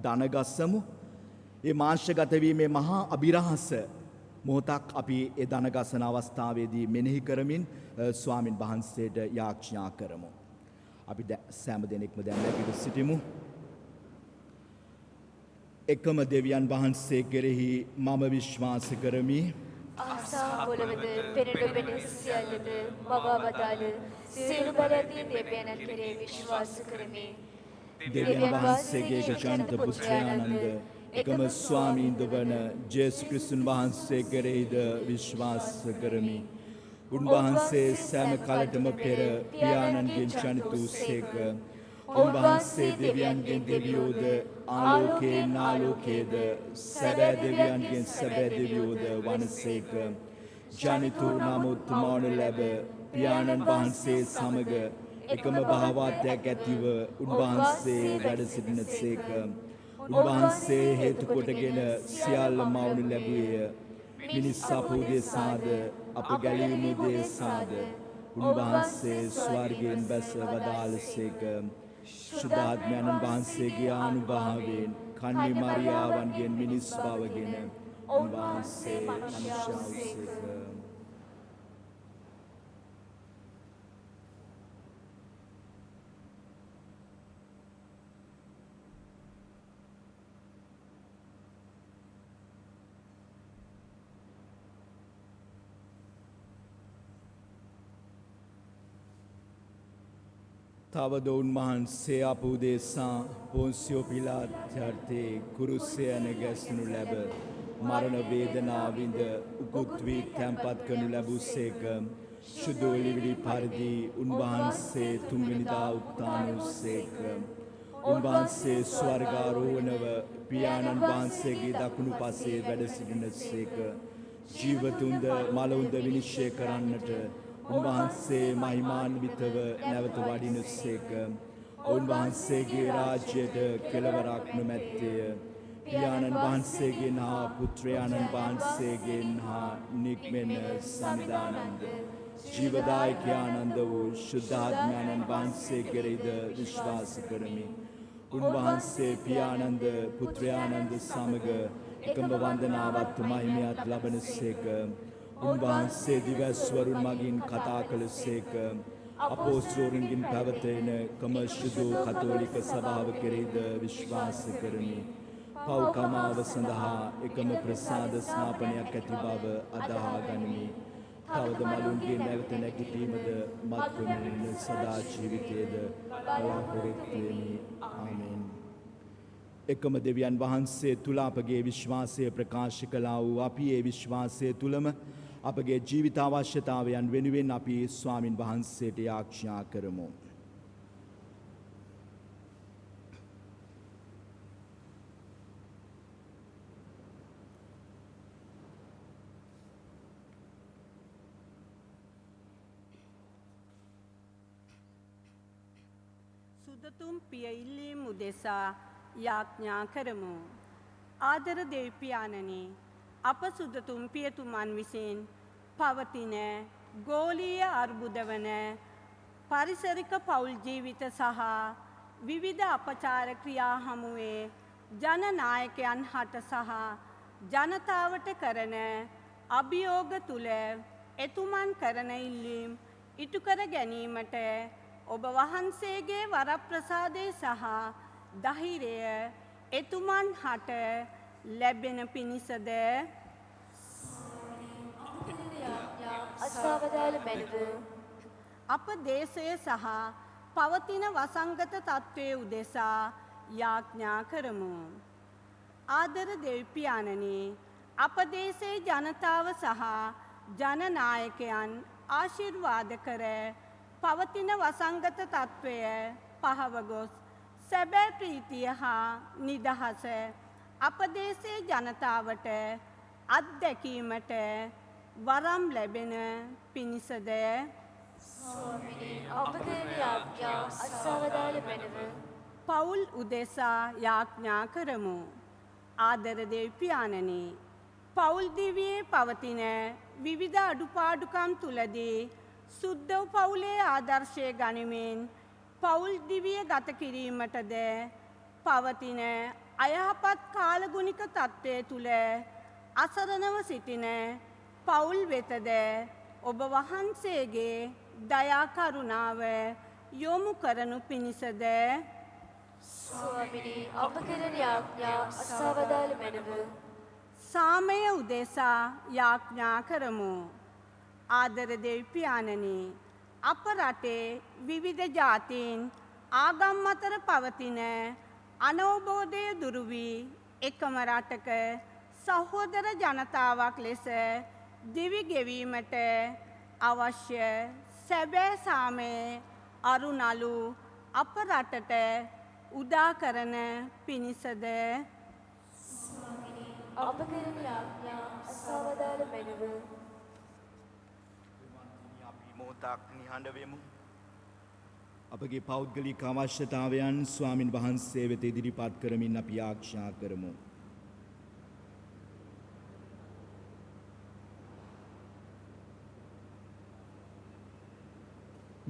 දනගස්සමු. ඒ මාංශගත වීමේ මහා අභිරහස මොහොතක් අපි ඒ දනගසන අවස්ථාවේදී මෙනෙහි කරමින් ස්වාමින් වහන්සේට යාඥා කරමු. අපි සෑම දෙනෙක්ම දැන් නැගිට සිටිමු. එකම දෙවියන් වහන්සේ කෙරෙහි මම විශ්වාස කරමි. ආසා පොළවද පෙරළොබෙන සියල්ලද මවාවදාළ සියලු බලයදී දෙවියන් කෙරෙහි විශ්වාස කරමි. දෙවියන් වහන්සේගේ ජනිත පුත්‍රයානන්ද එකම ස්වාමීන්ද වන ජේසු ක්‍රිස්තුන් වහන්සේ කෙරෙහිද විශ්වාස කරමි. උන්වහන්සේ සෑම කලටම පෙර පියාණන්ගෙන් ජනිත වූසේක. උන්වහන්සේ දෙවියන්ගෙන් දෙවියෝද ආලෝකයෙන් ආලෝකයේද සැබෑ දෙවියන්ගෙන් සැබෑ දෙවියෝද වනසේක. ජනිත නමුත් මවන ලැබ පියාණන් වහන්සේ සමග එකම භාවාත්මයක් ඇතිව උන්වහන්සේ වැඩ සිටින සේක. උන්වහන්සේ හේතු කොටගෙන සියල්ල මවනු ලැබුවේය. මිනිස් අපෝදේසාද අප ගැලීම දේසාද උන්වහන්සේ ස්වර්ගයෙන් බැස වදාළසේක. ශුද්ධාත්මයන්න් වහන්සේගේ ආනුභාවයෙන් කන්‍ය මරියාවන්ගෙන් මිනිස් බවගෙන උන්වහන්සේ මනුෂ්‍ය වූසේක. තවද උන්වහන්සේ අප උදෙසා පොන්සියෝ පිලාත් යටතේ කුරුස්සේ යන ගැස්නු ලැබ මරණ වේදනා විඳ උකුත් වී තැන්පත් කරනු ලැබුසේක. ශුද්ධෝලිවිලි පරිදි උන්වහන්සේ තුන්වෙනිදා උත්ථානෝසේක. උන්වහන්සේ ස්වර්ගාරෝහණව පියාණන් වහන්සේගේ දකුණු පසේ වැඩ සිටිනසේක. ජීවතුන්ද මලවුන්ද විනිශ්චය කරන්නට උන්වහන්සේ මහිමාන්විතව නැවත වඩිනසේක. උන්වහන්සේගේ රාජ්‍යයට කෙළවරක් නොමැත්තේය. පියාණන් වහන්සේගෙන් හා පුත්‍රයාණන් වහන්සේගෙන් හා නික්මෙන සමිදානන්ද ජීවදායකයානන්ද වූ ශුද්ධාත්මයාණන් වහන්සේ කෙරෙහිද විශ්වාස කරමි. උන්වහන්සේ පියාණන්ද පුත්‍රයාණන්ද සමග එකම වන්දනාවත් මහිමයත් ලබනසේක. උන්වහන්සේ දිවැස්වරුන් මගින් කතා කළසේක. අපෝස්තලයන්ගෙන් පැවතෙන කමශුද්ධ කතෝලික සභාව කෙරෙහිද විශ්වාස කරමි. පව්කමාව සඳහා එකම ප්‍රසාද ස්නාපනයක් ඇති බව අදහා ගනිමි. තවද මලුන්ගේ නැවත නැගිටීමද මත්පැමිණෙන සදා ජීවිතයේද බලාපොරොත්තු වෙමි. ආමෙන්. එකම දෙවියන් වහන්සේ තුල අපගේ විශ්වාසය ප්‍රකාශ කළා වූ අපි ඒ විශ්වාසය තුලම අපගේ ජීවිත අවශ්‍යතාවයන් වෙනුවෙන් අපි ස්වාමින් වහන්සේට යාඥා කරමු. සුදතුම් පිය ඉල්ලීම් උදෙසා යාඥා කරමු. ආදර දෙවිපියාණනි, අප සුදතුම් පියතුමන් විසින් පවතින ගෝලීය අර්බුද වන පරිසරික පවුල් ජීවිත සහ විවිධ අපචාර ක්‍රියා හමුවේ ජනනායකයන් හට සහ ජනතාවට කරන අභියෝග තුල එතුමන් කරන ඉල්ලීම් ඉටු කර ගැනීමට ඔබ වහන්සේගේ වරප්‍රසාදය සහ ධෛර්යය එතුමන් හට ලැබෙන පිණිසද අසවදාල මැනව අප දේශය සහ පවතින වසංගත තත්ත්වය උදෙසා යාඥා කරමු. ආදර දෙවිපියාණනි, අප දේශයේ ජනතාව සහ ජනනායකයන් ආශිර්වාද කර පවතින වසංගත තත්ත්වය පහව ගොස් සැබෑ ප්‍රීතිය හා නිදහස අප දේශයේ ජනතාවට අත්දැකීමට වරම් ලැබෙන පිණිසද අපගේ යාඥා අසවදාල මැනව පවුල් උදෙසා යාඥා කරමු. ආදර දෙවිපියාණනි, පවුල් දිවියේ පවතින විවිධ අඩුපාඩුකම් තුලදී සුද්ධ පවුලේ ආදර්ශය ගනිමින් පවුල් දිවිය ගත කිරීමටද පවතින අයහපත් කාලගුණික තත්ත්වය තුල අසරණව සිටින පවුල් වෙතද ඔබ වහන්සේගේ දයා කරුණාව යොමු කරනු පිණිසද ස්වාමිනී අප කෙරෙන යාඥා අසවදාල මැනව සාමය උදෙසා යාඥා කරමු. ආදර දෙවිපියාණනි, අප රටේ විවිධ ජාතීන් ආගම් අතර පවතින අනවබෝධය දුරු වී එකම රටක සහෝදර ජනතාවක් ලෙස දිවි ගෙවීමට අවශ්‍ය සැබෑ සාමයේ අරුණලු අප රටට උදා කරන පිණිසද අප කෙරෙන යාඥා අසවදාල මැනව මොහොතක් නිහඬ වෙමු. අපගේ පෞද්ගලික අවශ්‍යතාවයන් ස්වාමින් වහන්සේ වෙත ඉදිරිපත් කරමින් අපි ආඥා කරමු.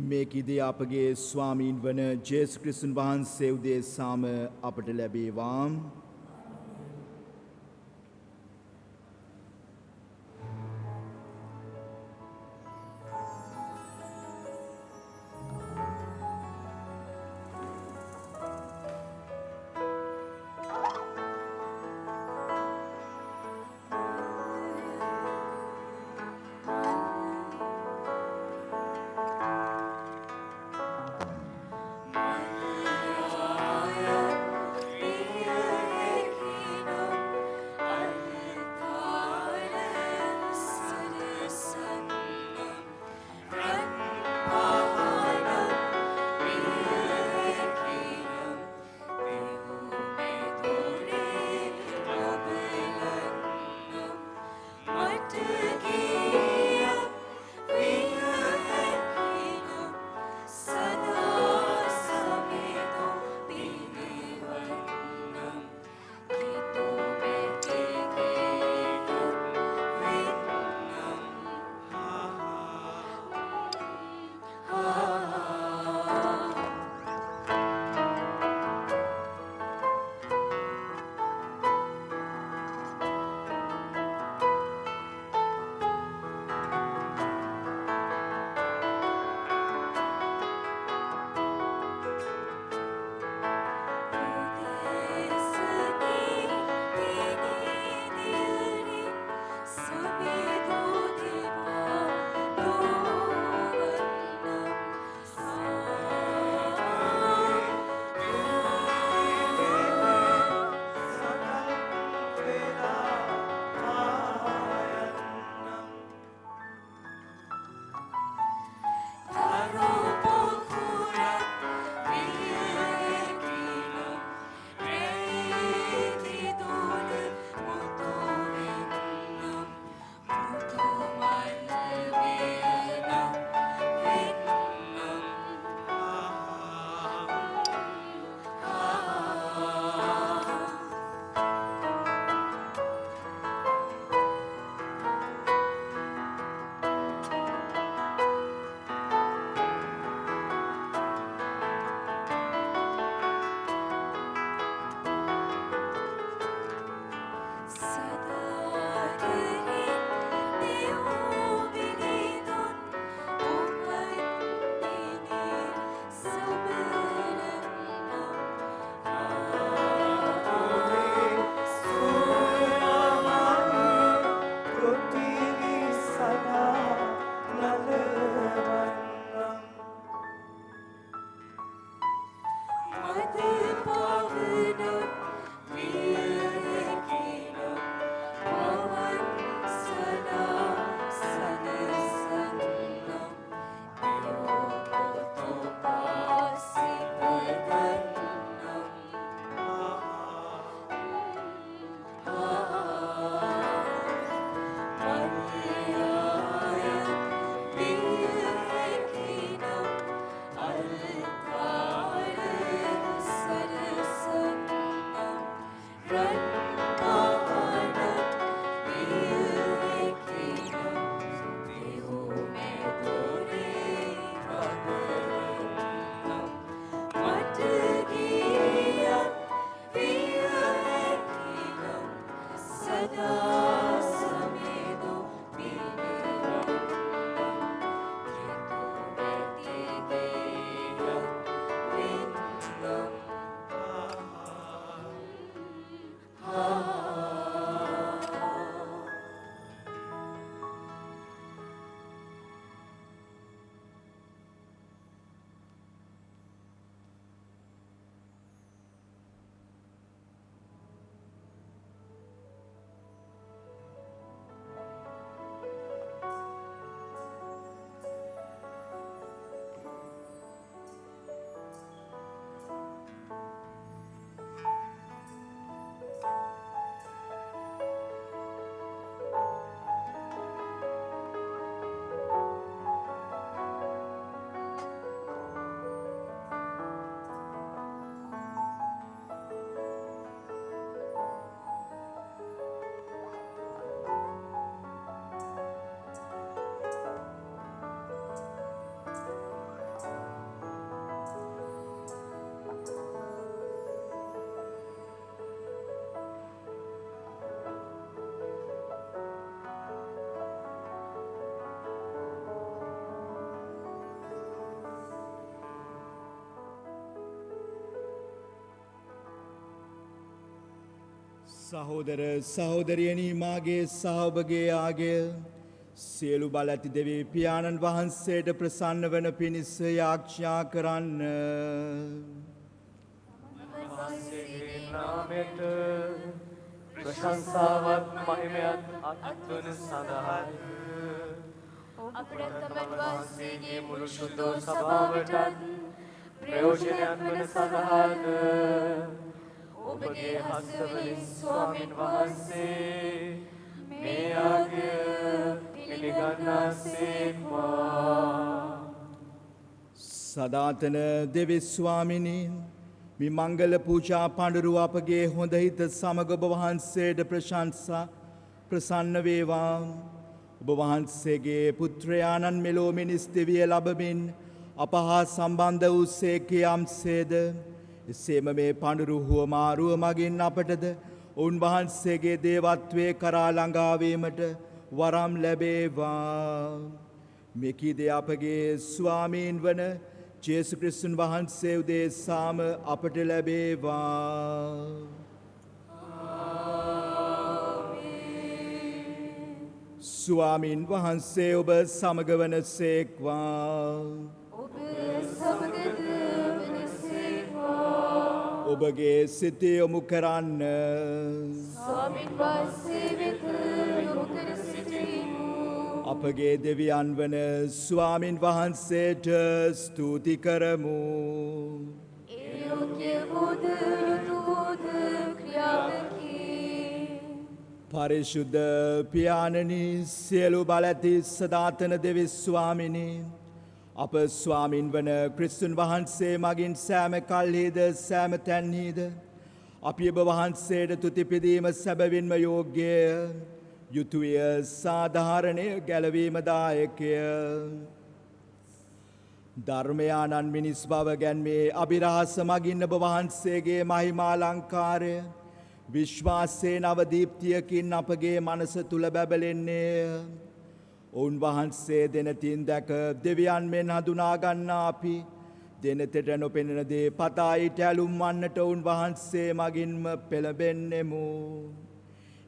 මේ කිදී අපගේ ස්වාමීන් වන ජේසුස් ක්‍රිස්තුන් වහන්සේ උදෙසාම අපට ලැබේවා. සහෝදර සහෝදරියනි මාගේ සහභගේ ආගේ සියලු බල ඇති දෙවී පියාණන් වහන්සේට ප්‍රසන්න වන පිණිස යාඥා කරන්න. වහන්සේගේ නාමයට ප්‍රශංසාවත් මහිමයත් අත්වන සඳහාය. අපට තමන් වහන්සේගේ මුළු ශුද්ධෝ සභාවටත් ප්‍රයෝජනයක් වන සඳහාද ඔබගේ හස්තවලින් ස්වාමින් වහන්සේ මේ ආගය පිළිගන්නාසේක්වා. සදාතන දෙවි ස්වාමිනී මේ මංගල පූජා පඬුරු අපගේ හොඳ හිත සමග ඔබ වහන්සේට ප්‍රශංසා ප්‍රසන්න වේවා. ඔබ වහන්සේගේ පුත්‍රයාණන් මෙලෝ මිනිස් දෙවිය ලබමින් අප හා සම්බන්ධ වූ සේකයම්සේද එසේම මේ පඬුරු හුවමාරුව මගින් අපටද උන්වහන්සේගේ දේවත්වය කරා ළඟාවීමට වරම් ලැබේවා. මෙකීද අපගේ ස්වාමීන් වන ජේසු ක්‍රිස්තුන් වහන්සේ උදෙසාම අපට ලැබේවා. ස්වාමීන් වහන්සේ ඔබ සමග වන සේක්වා. ඔබ සමගද වනසේක්වා. ඔබගේ සිත යොමු කරන්න. ස්වාමින් වහන්සේ වෙත යොමු කර සිටිමු. අපගේ දෙවියන් වන ස්වාමින් වහන්සේට ස්තුති කරමු. ඒ යෝග්‍ය වූද යුතු වූද ක්‍රියාවකි. පරිශුද්ධ පියාණනි සියලු බල ඇති සදාතන දෙවි ස්වාමිනී අප ස්වාමින් වන ක්‍රිස්තුන් වහන්සේ මගින් සෑම කල්හිද සෑම තැන්හිද අපි ඔබ වහන්සේට තුති පිදීම සැබවින්ම යෝග්‍යය යුතුය සාධාරණය ගැලවීමදායකය. ධර්මයාණන් මිනිස් බව ගැන්මේ අභිරහස මගින් ඔබ වහන්සේගේ මහිමාලංකාරය විශ්වාසයේ නවදීප්තියකින් අපගේ මනස තුළ බැබලෙන්නේ. උන්වහන්සේ දෙනතින් දැක දෙවියන් මෙන් හඳුනාගන්නා අපි දෙනතෙට නොපෙනෙන දේ පතායිට ඇලුම් වන්නට උන්වහන්සේ මගින්ම පෙළඹෙන්නෙමු.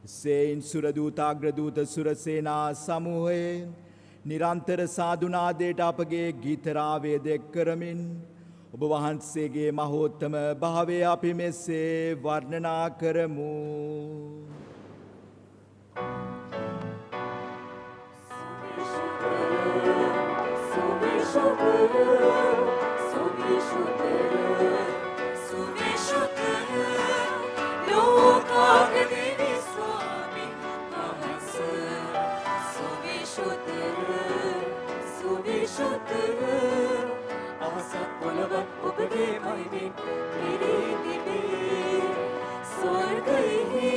සේයින් සුරදූතාග්‍රදූත සුරසේනා සමූහයේ නිරන්තර සාධනාදයට අපගේ ගීතරාවේ දෙක් කරමින් ඔබ වහන්සේගේ මහෝත්තම භාවය අපි මෙසේ වර්ණනා කරමු. අහසත් පොළවත් ඔබගේ මහිමින් පිරී තිබේ. ස්වර්ගයෙහි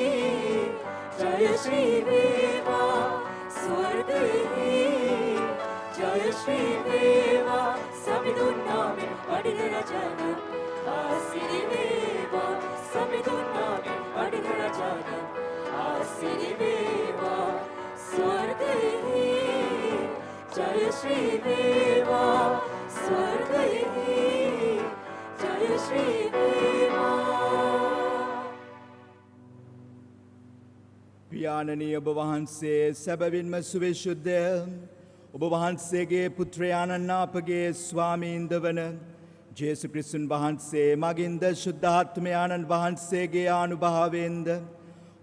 ජය ශ්‍රී වේවා. ස්වර්ගයෙහි ජය ශ්‍රී වේවා. සමිඳුන් නාමෙන් වඩින රජාන ආසිරි වේවා. සමිඳුන් නාමෙන් වඩින රජාන ආසිරි වේවා. ස්වර්ගයෙහි ජය ශ්‍රී වේවා. ස්වර්ගයෙහි ජය ශ්‍රී වේවා. පියාණනි ඔබ වහන්සේ සැබවින්ම සුවිශුද්ධය. ඔබ වහන්සේගේ පුත්‍රයාණන් අපගේ ස්වාමීන්ද වන ජේසු ක්‍රිස්තුන් වහන්සේ මගින්ද ශුද්ධාත්මයාණන් වහන්සේගේ ආනුභාවයෙන්ද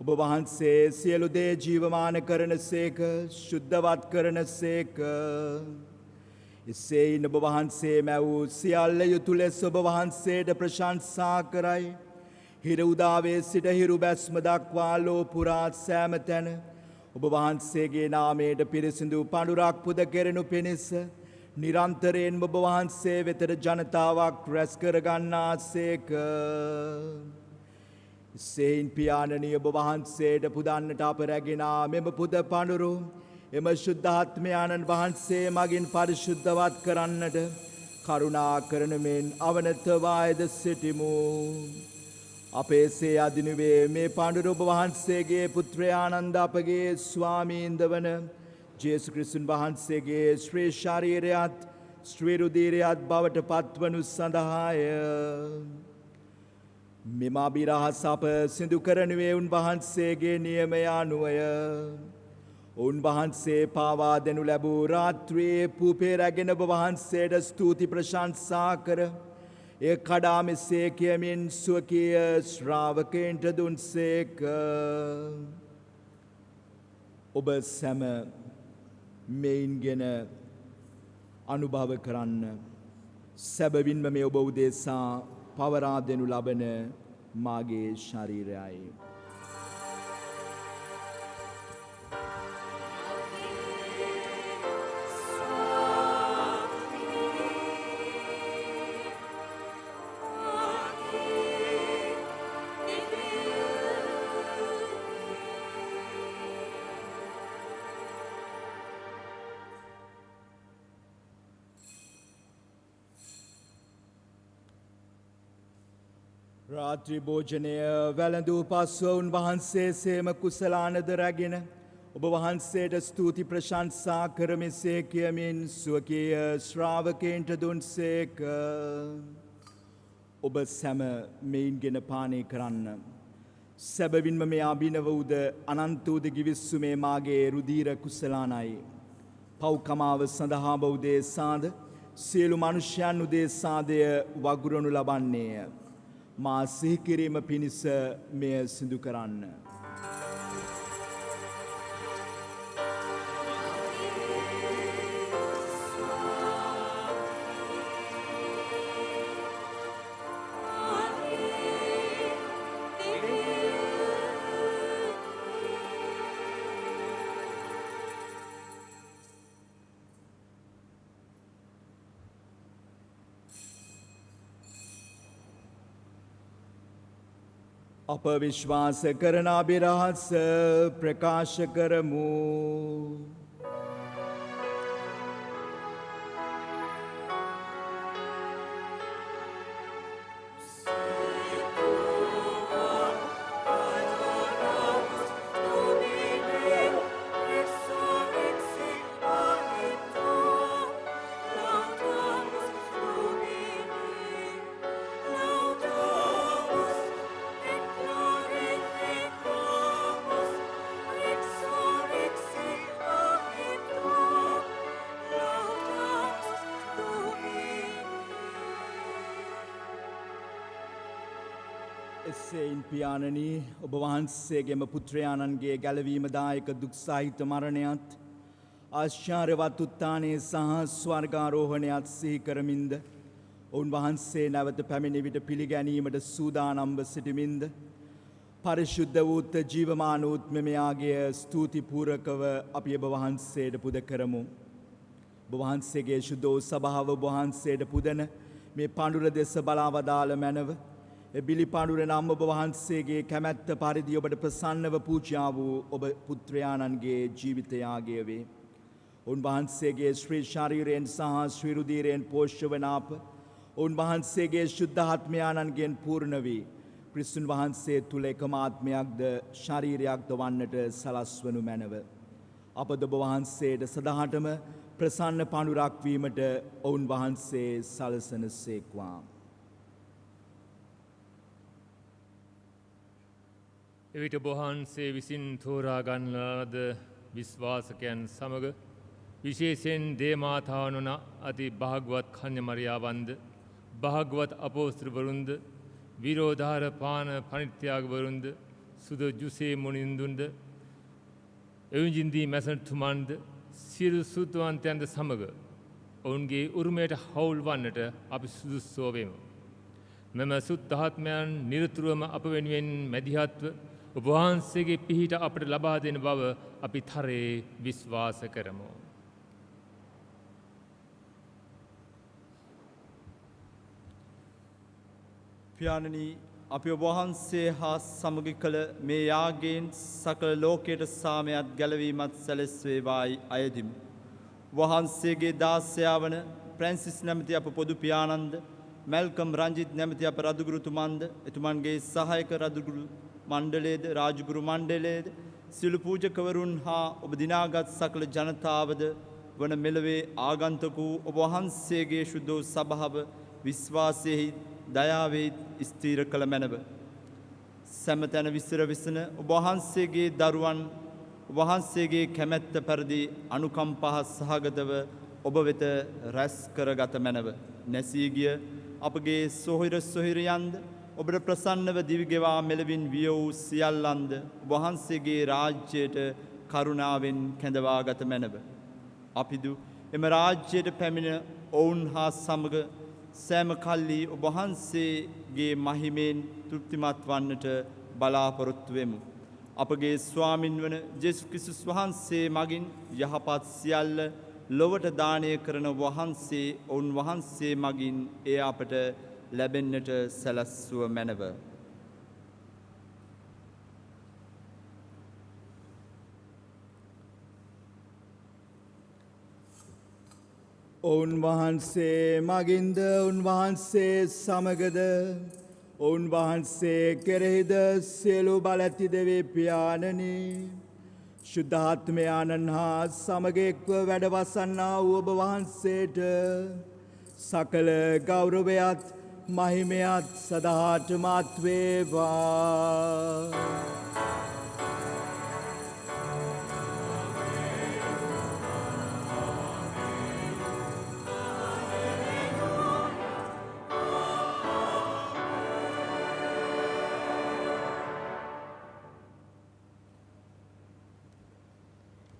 ඔබ වහන්සේ සියලු දේ ජීවමාන කරන සේක ශුද්ධවත් කරන සේක. එසේයින් ඔබ වහන්සේ මැවූ සියල්ල යුතු ලෙස ඔබ වහන්සේට ප්‍රශංසා කරයි. හිර උදාවේ සිට හිරු බැස්ම දක්වා ලෝ පුරා සෑම තැන ඔබ වහන්සේගේ නාමයට පිරිසිදු පඬුරක් පුද කෙරෙනු පිණිස නිරන්තරයෙන් ඔබ වහන්සේ වෙතට ජනතාවක් රැස් කරගන්නා සේක. සේයින් පියාණනි ඔබ වහන්සේට පුදන්නට අප රැගෙනා මෙම පුද පඬුරු එම ශුද්ධාත්මයාණන් වහන්සේ මගින් පරිශුද්ධවත් කරන්නට කරුණා කරන මෙන් අවනතවායද සිටිමු. අපේසේ අදිනුවේ මේ පඬුරු ඔබ වහන්සේගේ පුත්‍රයාණන්ද අපගේ ස්වාමීන්ද වන ජේසු ක්‍රිස්තුන් වහන්සේගේ ශ්‍රී ශරීරයත් ශ්‍රී රුධිරයත් බවට පත්වනු සඳහාය. මෙම අභිරහස් අප සිදු කරනුවේ උන්වහන්සේගේ නියමය අනුවය. උන්වහන්සේ පාවා දෙනු ලැබූ රාත්‍රියේ පුපේ රැගෙන ඔබ වහන්සේට ස්තුති ප්‍රශංසා කර එය කඩා මෙසේ කියමින් ස්වකීය ශ්‍රාවකයන්ට දුන්සේක. ඔබ සැම මෙයින්ගෙන අනුභව කරන්න. සැබවින්ම මේ ඔබ උදෙසා පවරා දෙනු ලබන මාගේ ශරීරයයි. රාත්‍රී භෝජනය වැළඳූ පසුව උන්වහන්සේ සේම කුසලානද රැගෙන ඔබ වහන්සේට ස්තුති ප්‍රශංසා කර මෙසේ කියමින් ස්වකීය ශ්‍රාවකයන්ට දුන්සේක. ඔබ සැම මෙයින්ගෙන පානය කරන්න. සැබවින්ම මේ අභිනව උද අනන්ත උද ගිවිස්සුමේ මාගේ රුධීර කුසලානයි. පව්කමාව සඳහා බෞදේසාද සියලු මනුෂ්‍යයන් උදේසාදය වගුරනු ලබන්නේය. මා සිහිකිරීම පිණිස මෙය සිදු කරන්න. අප විශ්වාස කරන අභිරහස ප්‍රකාශ කරමු. එසේයින් පියාණනී ඔබ වහන්සේගේම පුත්‍රයාණන්ගේ ගැලවීම දායක දුක් සහිත මරණයත් ආශ්චර්යවත් උත්ථානයේ සහ ස්වර්ගාරෝහණයත් සිහි කරමින්ද උන්වහන්සේ නැවත පැමිණි විට පිළිගැනීමට සූදානම්ව සිටමින්ද පරිශුද්ධ වූත් ජීවමාන වූත් මෙයාගේ ස්තුතිපූර්වකව අපි ඔබ වහන්සේට පුද කරමු. ඔබ වහන්සේගේ ශුද්ධ සභාව ඔබ වහන්සේට පුදන මේ පඬුර දෙස බලාවදාළ මැනව බිලි පඬුර නම් ඔබ වහන්සේගේ කැමැත්ත පරිදි ඔබට ප්‍රසන්නව පූජා වූ ඔබ පුත්‍රයාණන්ගේ ජීවිතයාගය වේ. උන්වහන්සේගේ ශ්‍රී ශරීරයෙන් සහ ශ්‍රී රුධිරයෙන් පෝෂ්‍ය වන අප උන්වහන්සේගේ ශුද්ධාත්මයාණන්ගෙන් පූර්ණ වී ක්‍රිස්තුන් වහන්සේ තුල එකම ආත්මයක්ද ශරීරයක්ද වන්නට සලස්වනු මැනව. අපද ඔබ වහන්සේට සදාටම ප්‍රසන්න පඬුරක් වීමට ඔවුන් වහන්සේ සලසන සේක්වා. එවිට බොහන්සේ විසින් තෝරා ගන්නාද විශ්වාසකයන් සමග විශේෂයෙන් දේමාතාවන වන අති භාග්‍යවත් කන්‍යමරියාවන්ද භාග්‍යවත් අපෝස්තලවරුන්ද විරෝධාර පාන පරිත්‍යාගවරුන්ද සුද ජුසේ මුනිඳුන්ද එවිජින්දී මැසන්තුමන්ද සියලු සුද්ධවන්තයන්ද සමග ඔවුන්ගේ උරුමයට හවුල් වන්නට අපි සුදුස්සෝ වෙමු. මෙම සුද්ධාත්මයන් නිරතුරුවම අප වෙනුවෙන් මැදිහත්ව ඔබ වහන්සේගේ පිහිට අපට ලබා දෙන බව අපි තරයේ විශ්වාස කරමු. පියාණනි, අපි ඔබ වහන්සේ හා සමග කළ මේ යාගයෙන් සකල ලෝකයට සාමයත් ගැලවීමත් සැලැස්වේවායි අයදිමු. වහන්සේගේ දාසයා වන ප්‍රැන්සිස් නැමැති අප පොදු පියාණන්ද මැල්කම් රංජිත් නැමැති අප රදුගුරුතුමන්ද එතුමන්ගේ සහායක රදුගුරු මණ්ඩලයේද රාජගුරු මණ්ඩලයේද සියලු පූජකවරුන් හා ඔබ දිනාගත් සකල ජනතාවද වන මෙලවේ ආගන්තුක වූ ඔබ වහන්සේගේ ශුද්ධ සභාව විශ්වාසයෙහි දයාවේ ස්ථීර කළ මැනව. සෑම තැන විසිර විසන ඔබ වහන්සේගේ දරුවන් වහන්සේගේ කැමැත්ත පරිදි අනුකම්පා සහගතව ඔබ වෙත රැස් කරගත මැනව. නැසී ගිය අපගේ සොහිර සොහිරයන්ද ඔබට ප්‍රසන්නව දිවිගෙවා මෙලවින් විය වූ සියල්ලන්ද වහන්සේගේ රාජ්‍යයට කරුණාවෙන් කැඳවාගත මැනව. අපිදු එම රාජ්‍යයට පැමිණ ඔවුන් හා සමග සෑම කල්ලි ඔබ වහන්සේගේ මහිමෙන් තෘප්තිමත් වන්නට බලාපොරොත්තු වෙමු. අපගේ ස්වාමින් වන ජේසුස් ක්‍රිස්තුස් වහන්සේ මගින් යහපත් සියල්ල ලොවට දානය කරන වහන්සේ ඔවුන් වහන්සේ මගින් එය අපට ලැබෙන්නට සැලැස්සුව මැනව. ඔවුන් වහන්සේ මගින්ද උන්වහන්සේ සමගද ඔවුන් වහන්සේ කෙරෙහිද සියලු බලැති දෙවී පියාණනි ශුද්ධාත්මයාණන් හා සමග එක්ව වැඩවසන්නා වූ ඔබ වහන්සේට සකල ගෞරවයත් මහිමයත් සදාටමත් වේවා.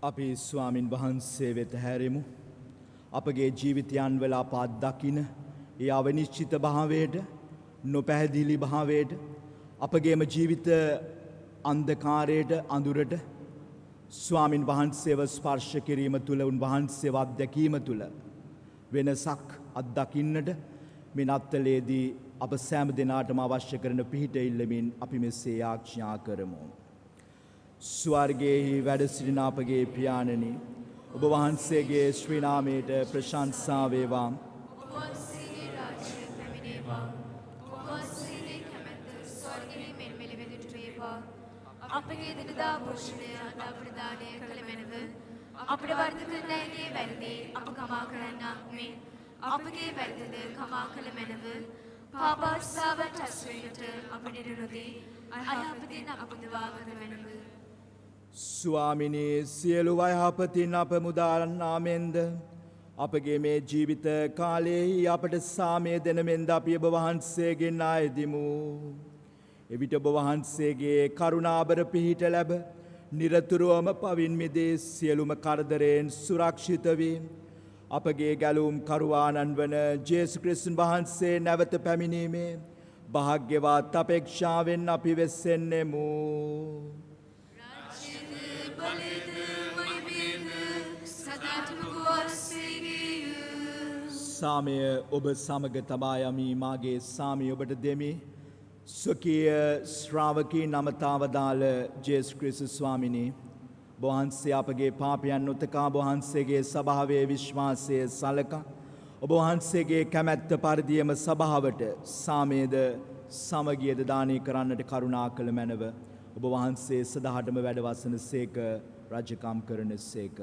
අපි ස්වාමින් වහන්සේ වෙත හැරෙමු. අපගේ ජීවිතයන් වල අප අත්දකින ඒ අවිනිශ්චිත භාවයට නොපැහැදිලි භාවයට අපගේම ජීවිත අන්ධකාරයට අඳුරට ස්වාමින් වහන්සේව ස්පර්ශ කිරීම තුළ උන්වහන්සේව අත්දැකීම තුළ වෙනසක් අත්දකින්නට මේ නත්තලේදී අප සෑම දෙනාටම අවශ්‍ය කරන පිහිට ඉල්ලමින් අපි මෙසේ යාඥා කරමු. ස්වර්ගයෙහි වැඩ සිටින අපගේ පියාණනි ඔබ වහන්සේගේ ශ්‍රී නාමයට ප්‍රශංසා වේවා. ඔබ වහන්සේගේ රාජ්‍යය පැමිණේවා. ඔබ වහන්සේගේ කැමැත්ත ස්වර්ගයේ මෙන් මෙලෙවිට වේවා. අපගේ දිනදා භෝජනය අපට දානය කළ මැනව. අපට වර්ධ කරන අයගේ වැරදි අප කමා කරන්නාක් මෙන් අපගේ වැරදිද කමා කළ මැනව. පාපස්ථාවට ඇස්වීමට අපට ඉඩ නොදී අයහපතින් අප මුදවා ගත මැනව. ස්වාමිනී සියලු වයහපතින් අප මුදාන්නාමෙන්ද අපගේ මේ ජීවිත කාලයෙහි අපට සාමය දෙන මෙන්ද අපි ඔබ වහන්සේගෙන් ආයදිමු. එවිට ඔබ වහන්සේගේ කරුණාබර පිහිට ලැබ නිරතුරුවම පවින් මිදී සියලුම කරදරයෙන් සුරක්ෂිත වී අපගේ ගැලුම් කරුවාණන් වන ජේසුස් ක්‍රිස්තුන් වහන්සේ නැවත පැමිණීමේ භාග්‍යවත් අපේක්ෂාවෙන් අපි වෙස්සෙන්නෙමු. සාමය ඔබ සමග තබා යමි මාගේ සාමය ඔබට දෙමි. ස්වකීය ශ්‍රාවකී නමතාවදාළ ජේසුස් ක්‍රිස්තුස් ස්වාමිනී වහන්සේ අපගේ පාපයන් නොතකා වහන්සේගේ ස්වභාවයේ විශ්වාසය සලකා ඔබ වහන්සේගේ කැමැත්ත පරිදියම සභාවට සාමයේද සමගියද දානය කරන්නට කරුණා කළ මැනව ඔබ වහන්සේ සදාටම වැඩවසන සේක රජකම් කරන සේක.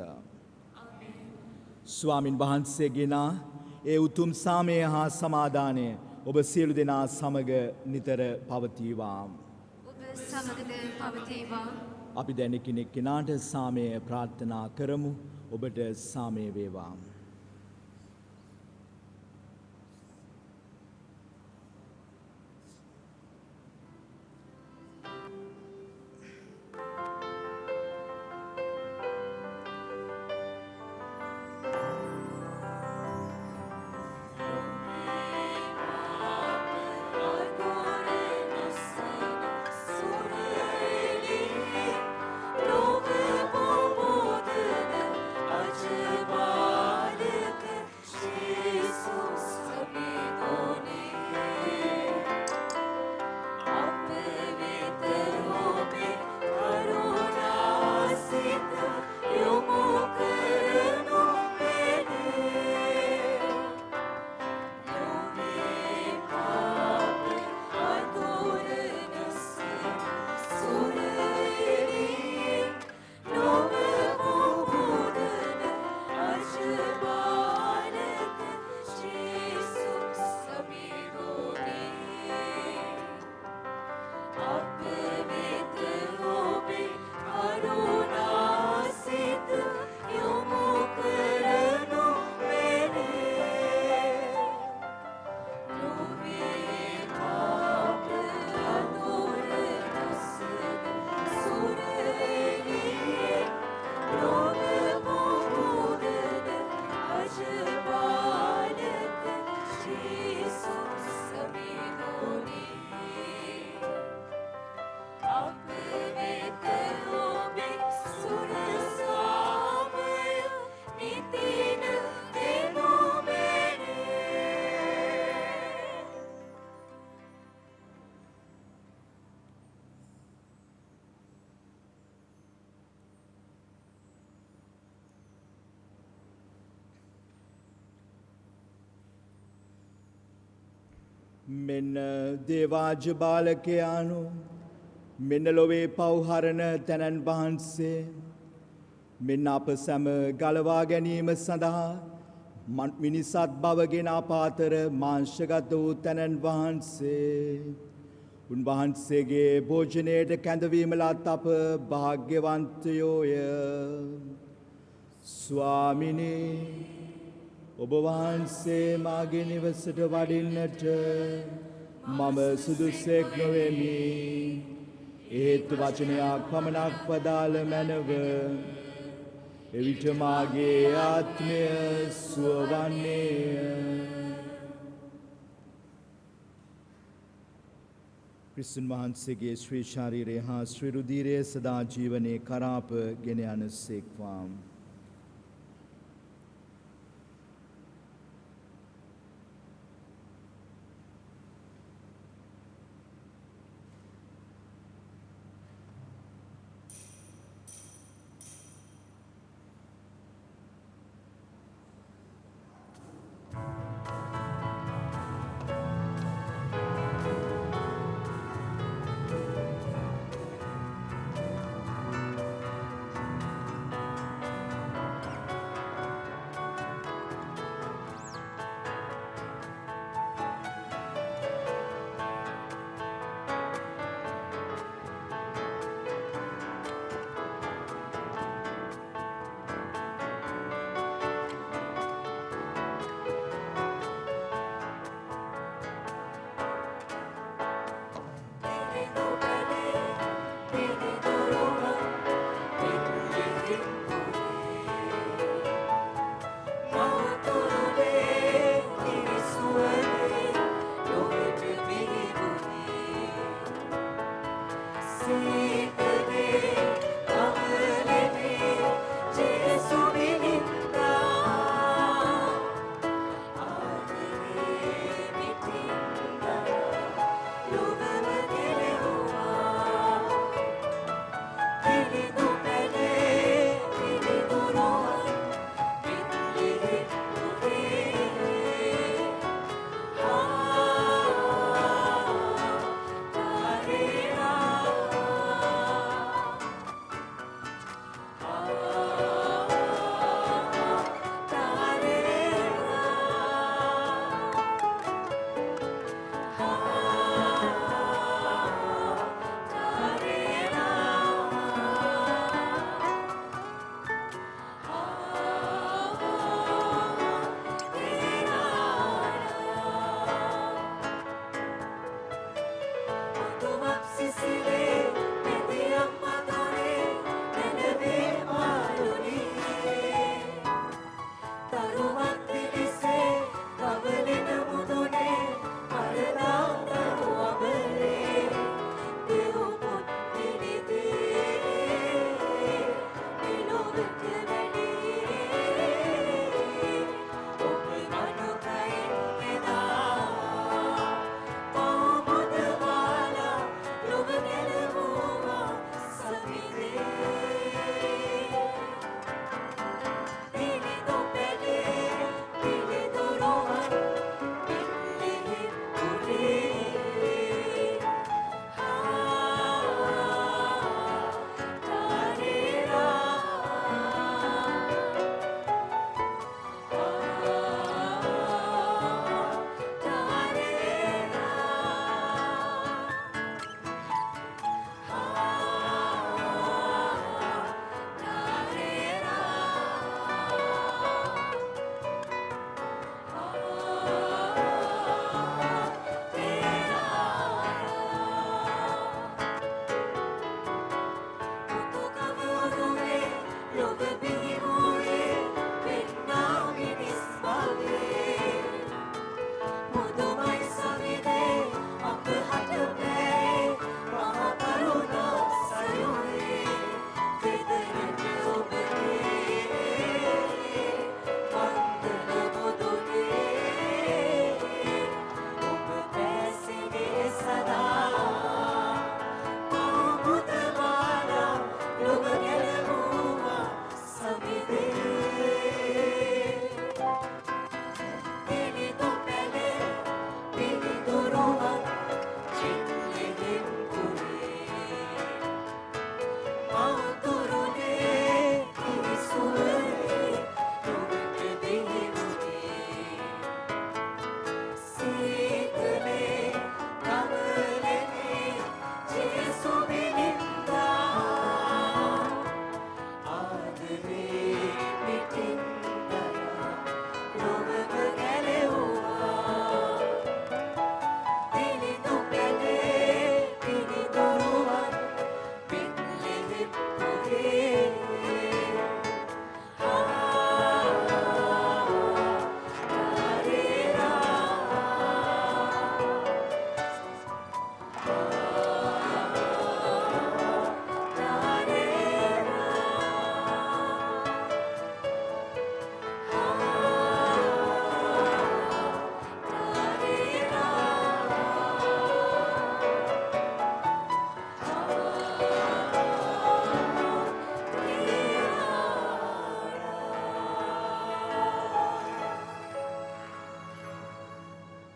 ස්වාමින් වහන්සේගෙනා ඒ උතුම් සාමය හා සමාදානය ඔබ සියලු දෙනා සමග නිතර පවතිවා. ඔබ සමගද පවතිවා. අපි දැන කෙනෙක් කෙනාට සාමය ප්‍රාර්ථනා කරමු. ඔබට සාමය වේවා. Bye. මෙන්න දේවාජ බාලකයානු මෙන්න ලොවේ පව්හරණ තැනන් වහන්සේ මෙන්න අප සැම ගලවා ගැනීම සඳහා මිනිසත් බවගෙන අපාතර මාංශගත වූ තැනන් වහන්සේ උන්වහන්සේගේ භෝජනයට කැඳවීමලත් අප භාග්‍යවන්තයෝය. ස්වාමිනී ඔබ වහන්සේ මාගේ නිවසට වඩින්නට මම සුදුසෙක් නොවෙමි. ඒත් වචනයක් පමණක් වදාළ මැනව එවිට මාගේ ආත්මය සුවවන්නේය. ක්‍රිස්තුන් වහන්සේගේ ශ්‍රී ශරීරය හා ශ්‍රී රුධිරය සදා ජීවනයේ කරාප ගෙන යන සේක්වා.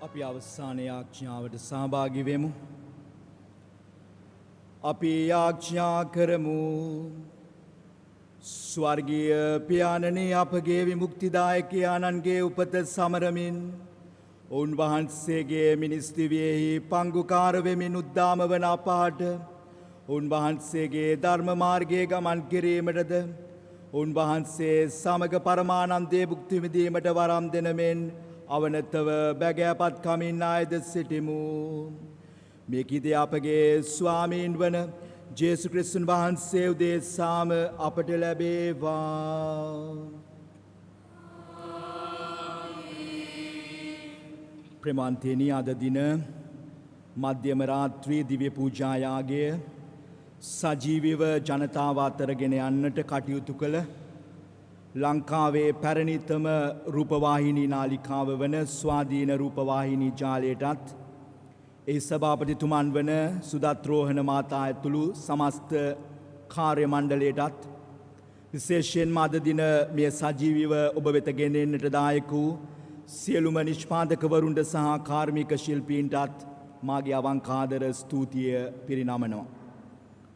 අපි අවසානයේ ආඥාවට සහභාගී වෙමු. අපි යාඥා කරමු. ස්වර්ගීය පියාණනි අපගේ විමුක්තිදායකයාණන්ගේ උපත සමරමින් උන්වහන්සේගේ මිනිස් දිවියෙහි පංගුකාර වෙමින් උද්දාම වන අපාට උන්වහන්සේගේ ධර්ම මාර්ගයේ ගමන් කිරීමටද උන්වහන්සේ සමග පරමානන්දයේ භුක්ති විඳීමට වරම් දෙන මෙන් අවනතව බැගෑපත් කමින් ආයද සිටිමු. මේකීදී අපගේ ස්වාමීන් වන ජේසු ක්‍රිස්තුන් වහන්සේ උදෙසාම අපට ලැබේවා. ප්‍රේමාන්තේනි අද දින මධ්‍යම රාත්‍රී දිව්‍ය පූජා යාගය සජීවීව ජනතාව අතරගෙන යන්නට කටයුතු කළ ලංකාවේ පැරණිතම රූපවාහිනී නාලිකාව වන ස්වාධීන රූපවාහිනී ජාලයටත් ඒ සභාපතිතුමන් වන සුදත් රෝහණ මාතා ඇතුළු සමස්ත කාර්ය මණ්ඩලයටත් විශේෂයෙන්ම අද දින මේ සජීවීව ඔබ වෙත ගෙනෙන්නට දායක වූ සියලුම නිෂ්පාදකවරුන්ට සහ කාර්මික ශිල්පීන්ටත් මාගේ අවංකාදර ස්තුතිය පිරිනමනවා.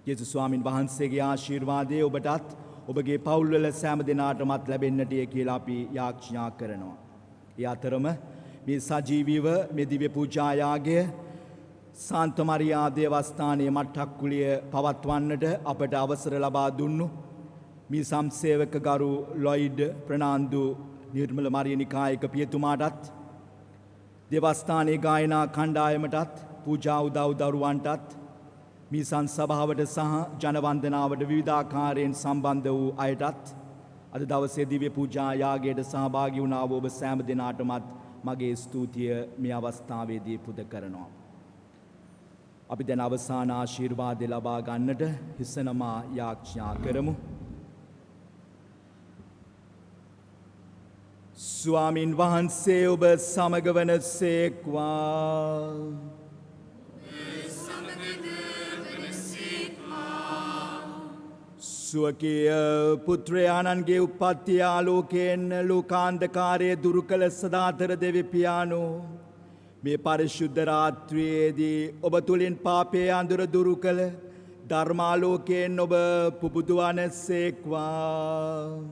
යේසුස් ස්වාමින් වහන්සේගේ ආශිර්වාදය ඔබටත් ඔබගේ පවුල්වල සෑම දෙනාටමත් ලැබෙන්නටය කියලා අපි යාඥා කරනවා. ඒ අතරම මේ සජීවීව මේ දිව්‍ය පූජා යාගය සාන්ත මරියා දේවස්ථානයේ මට්ටක්කුලිය පවත්වන්නට අපට අවසර ලබා දුන්නු මේ සම්සේවක ගරු ලොයිඩ් ප්‍රනාන්දු නිර්මල මරියනිකායක පියතුමාටත් දේවස්ථානයේ ගායනා කණ්ඩායමටත් පූජා උදව් දරුවන්ටත් මීසන් සභාවට සහ ජනවන්දනාවට විවිධාකාරයෙන් සම්බන්ධ වූ අයටත් අද දවසේ දිව්‍ය පූජා යාගයට සහභාගී වුණා වූ ඔබ සෑම දෙනාටමත් මගේ ස්තුතිය මේ අවස්ථාවේදී පුද කරනවා. අපි දැන් අවසාන ආශිර්වාදය ලබා ගන්නට හිසනමා යාඥා කරමු. ස්වාමින් වහන්සේ ඔබ සමග වන සේක්වා. ස්වකීය පුත්‍රයාණන්ගේ උපත්ති ආලෝකයෙන් ලෝකාන්ධකාරයේ දුරු කළ සදාතර දෙවි පියාණෝ මේ පරිශුද්ධ රාත්‍රියේදී ඔබ තුලින් පාපයේ අඳුර දුරු කළ ධර්මාලෝකයෙන් ඔබ පුබුදුවන සේක්වා.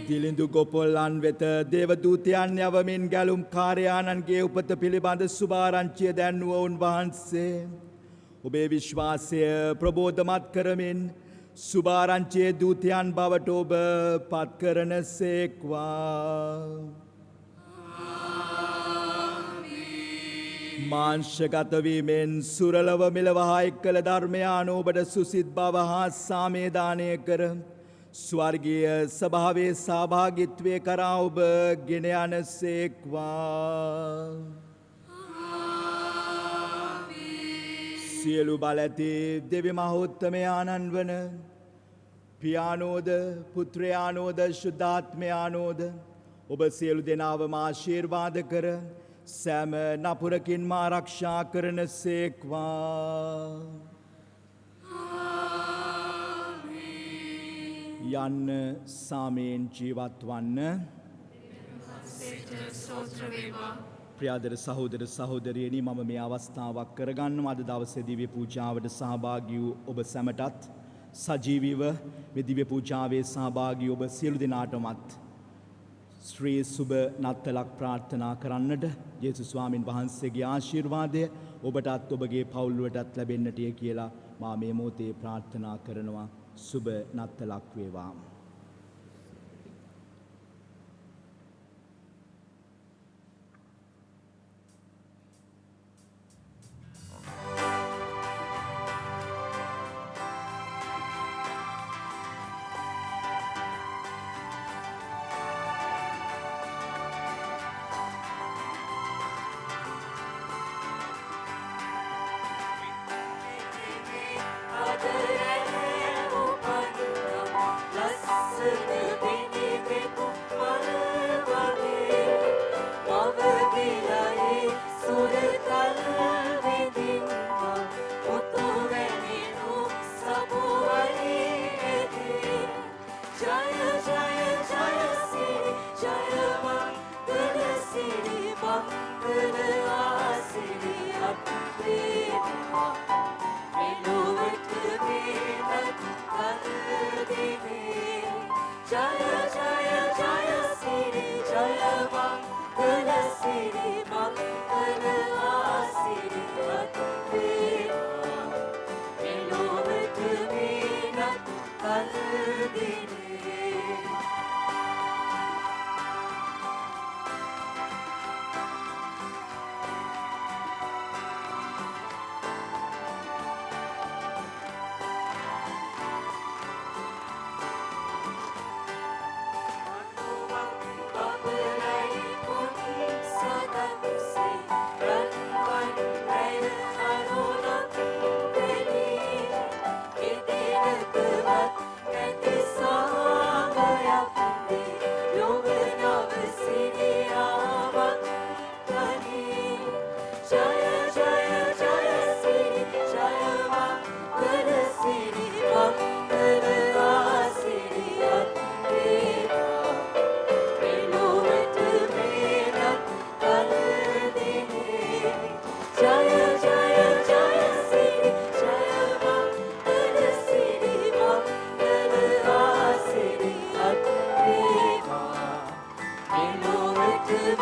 දිලිඳු ගොපොල්ලන් වෙත දේවදූතයන් යවමින් ගැලුම් කාර්යාණන්ගේ උපත පිළිබඳ සුභාරංචිය දැන්වුව උන්වහන්සේ ඔබේ විශ්වාසය ප්‍රබෝධමත් කරමින් සුභාරංචියේ දූතයන් බවට ඔබ පත් කරන සේක්වා. මාංශගත වීමෙන් සුරලව මෙලවහා එක්කල ධර්මයාන ඔබට සුසිත් බව හා සාමේදානය කර ස්වර්ගීය සභාවේ සහභාගීත්වය කරා ඔබ ගෙන යන සේක්වා. සියලු බලඇති දෙවි මහෝත්තමයාණන් වන පියානෝද පුත්‍රයානෝද ශුද්ධාත්මයානෝද ඔබ සියලු දෙනාවම ආශිර්වාද කර සෑම නපුරකින් මා ආරක්ෂා කරන සේක්වා. යන්න සාමයෙන් ජීවත් වන්න. ප්‍රියාදර සහෝදර සහෝදරියනි මම මේ අවස්ථාවක් කරගන්නවා අද දවසේ දිව්‍ය පූජාවට සහභාගී වූ ඔබ සැමටත් සජීවීව මේ දිව්‍ය පූජාවේ සහභාගී ඔබ සියලු දෙනාටමත් ශ්‍රී සුබ නත්තලක් ප්‍රාර්ථනා කරන්නට යේසුස් ස්වාමින් වහන්සේගේ ආශිර්වාදය ඔබටත් ඔබගේ පවුල්වලටත් ලැබෙන්නටය කියලා මා මේ මොහොතේ ප්‍රාර්ථනා කරනවා. සුබ නත්තලක් වේවා. Let's මංගල ආසිරියක් වේවා මෙලොවට වේවත් කල්දිනේ ජය ජය ජය සිරි ජය මංගල සිරි මංගල ආසිරියක් වේවා මෙලොවට වේවත් කල්දිනේ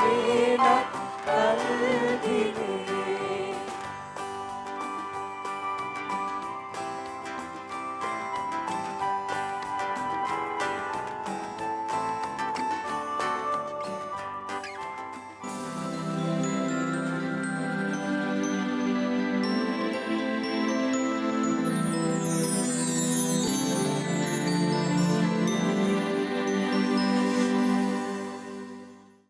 We're not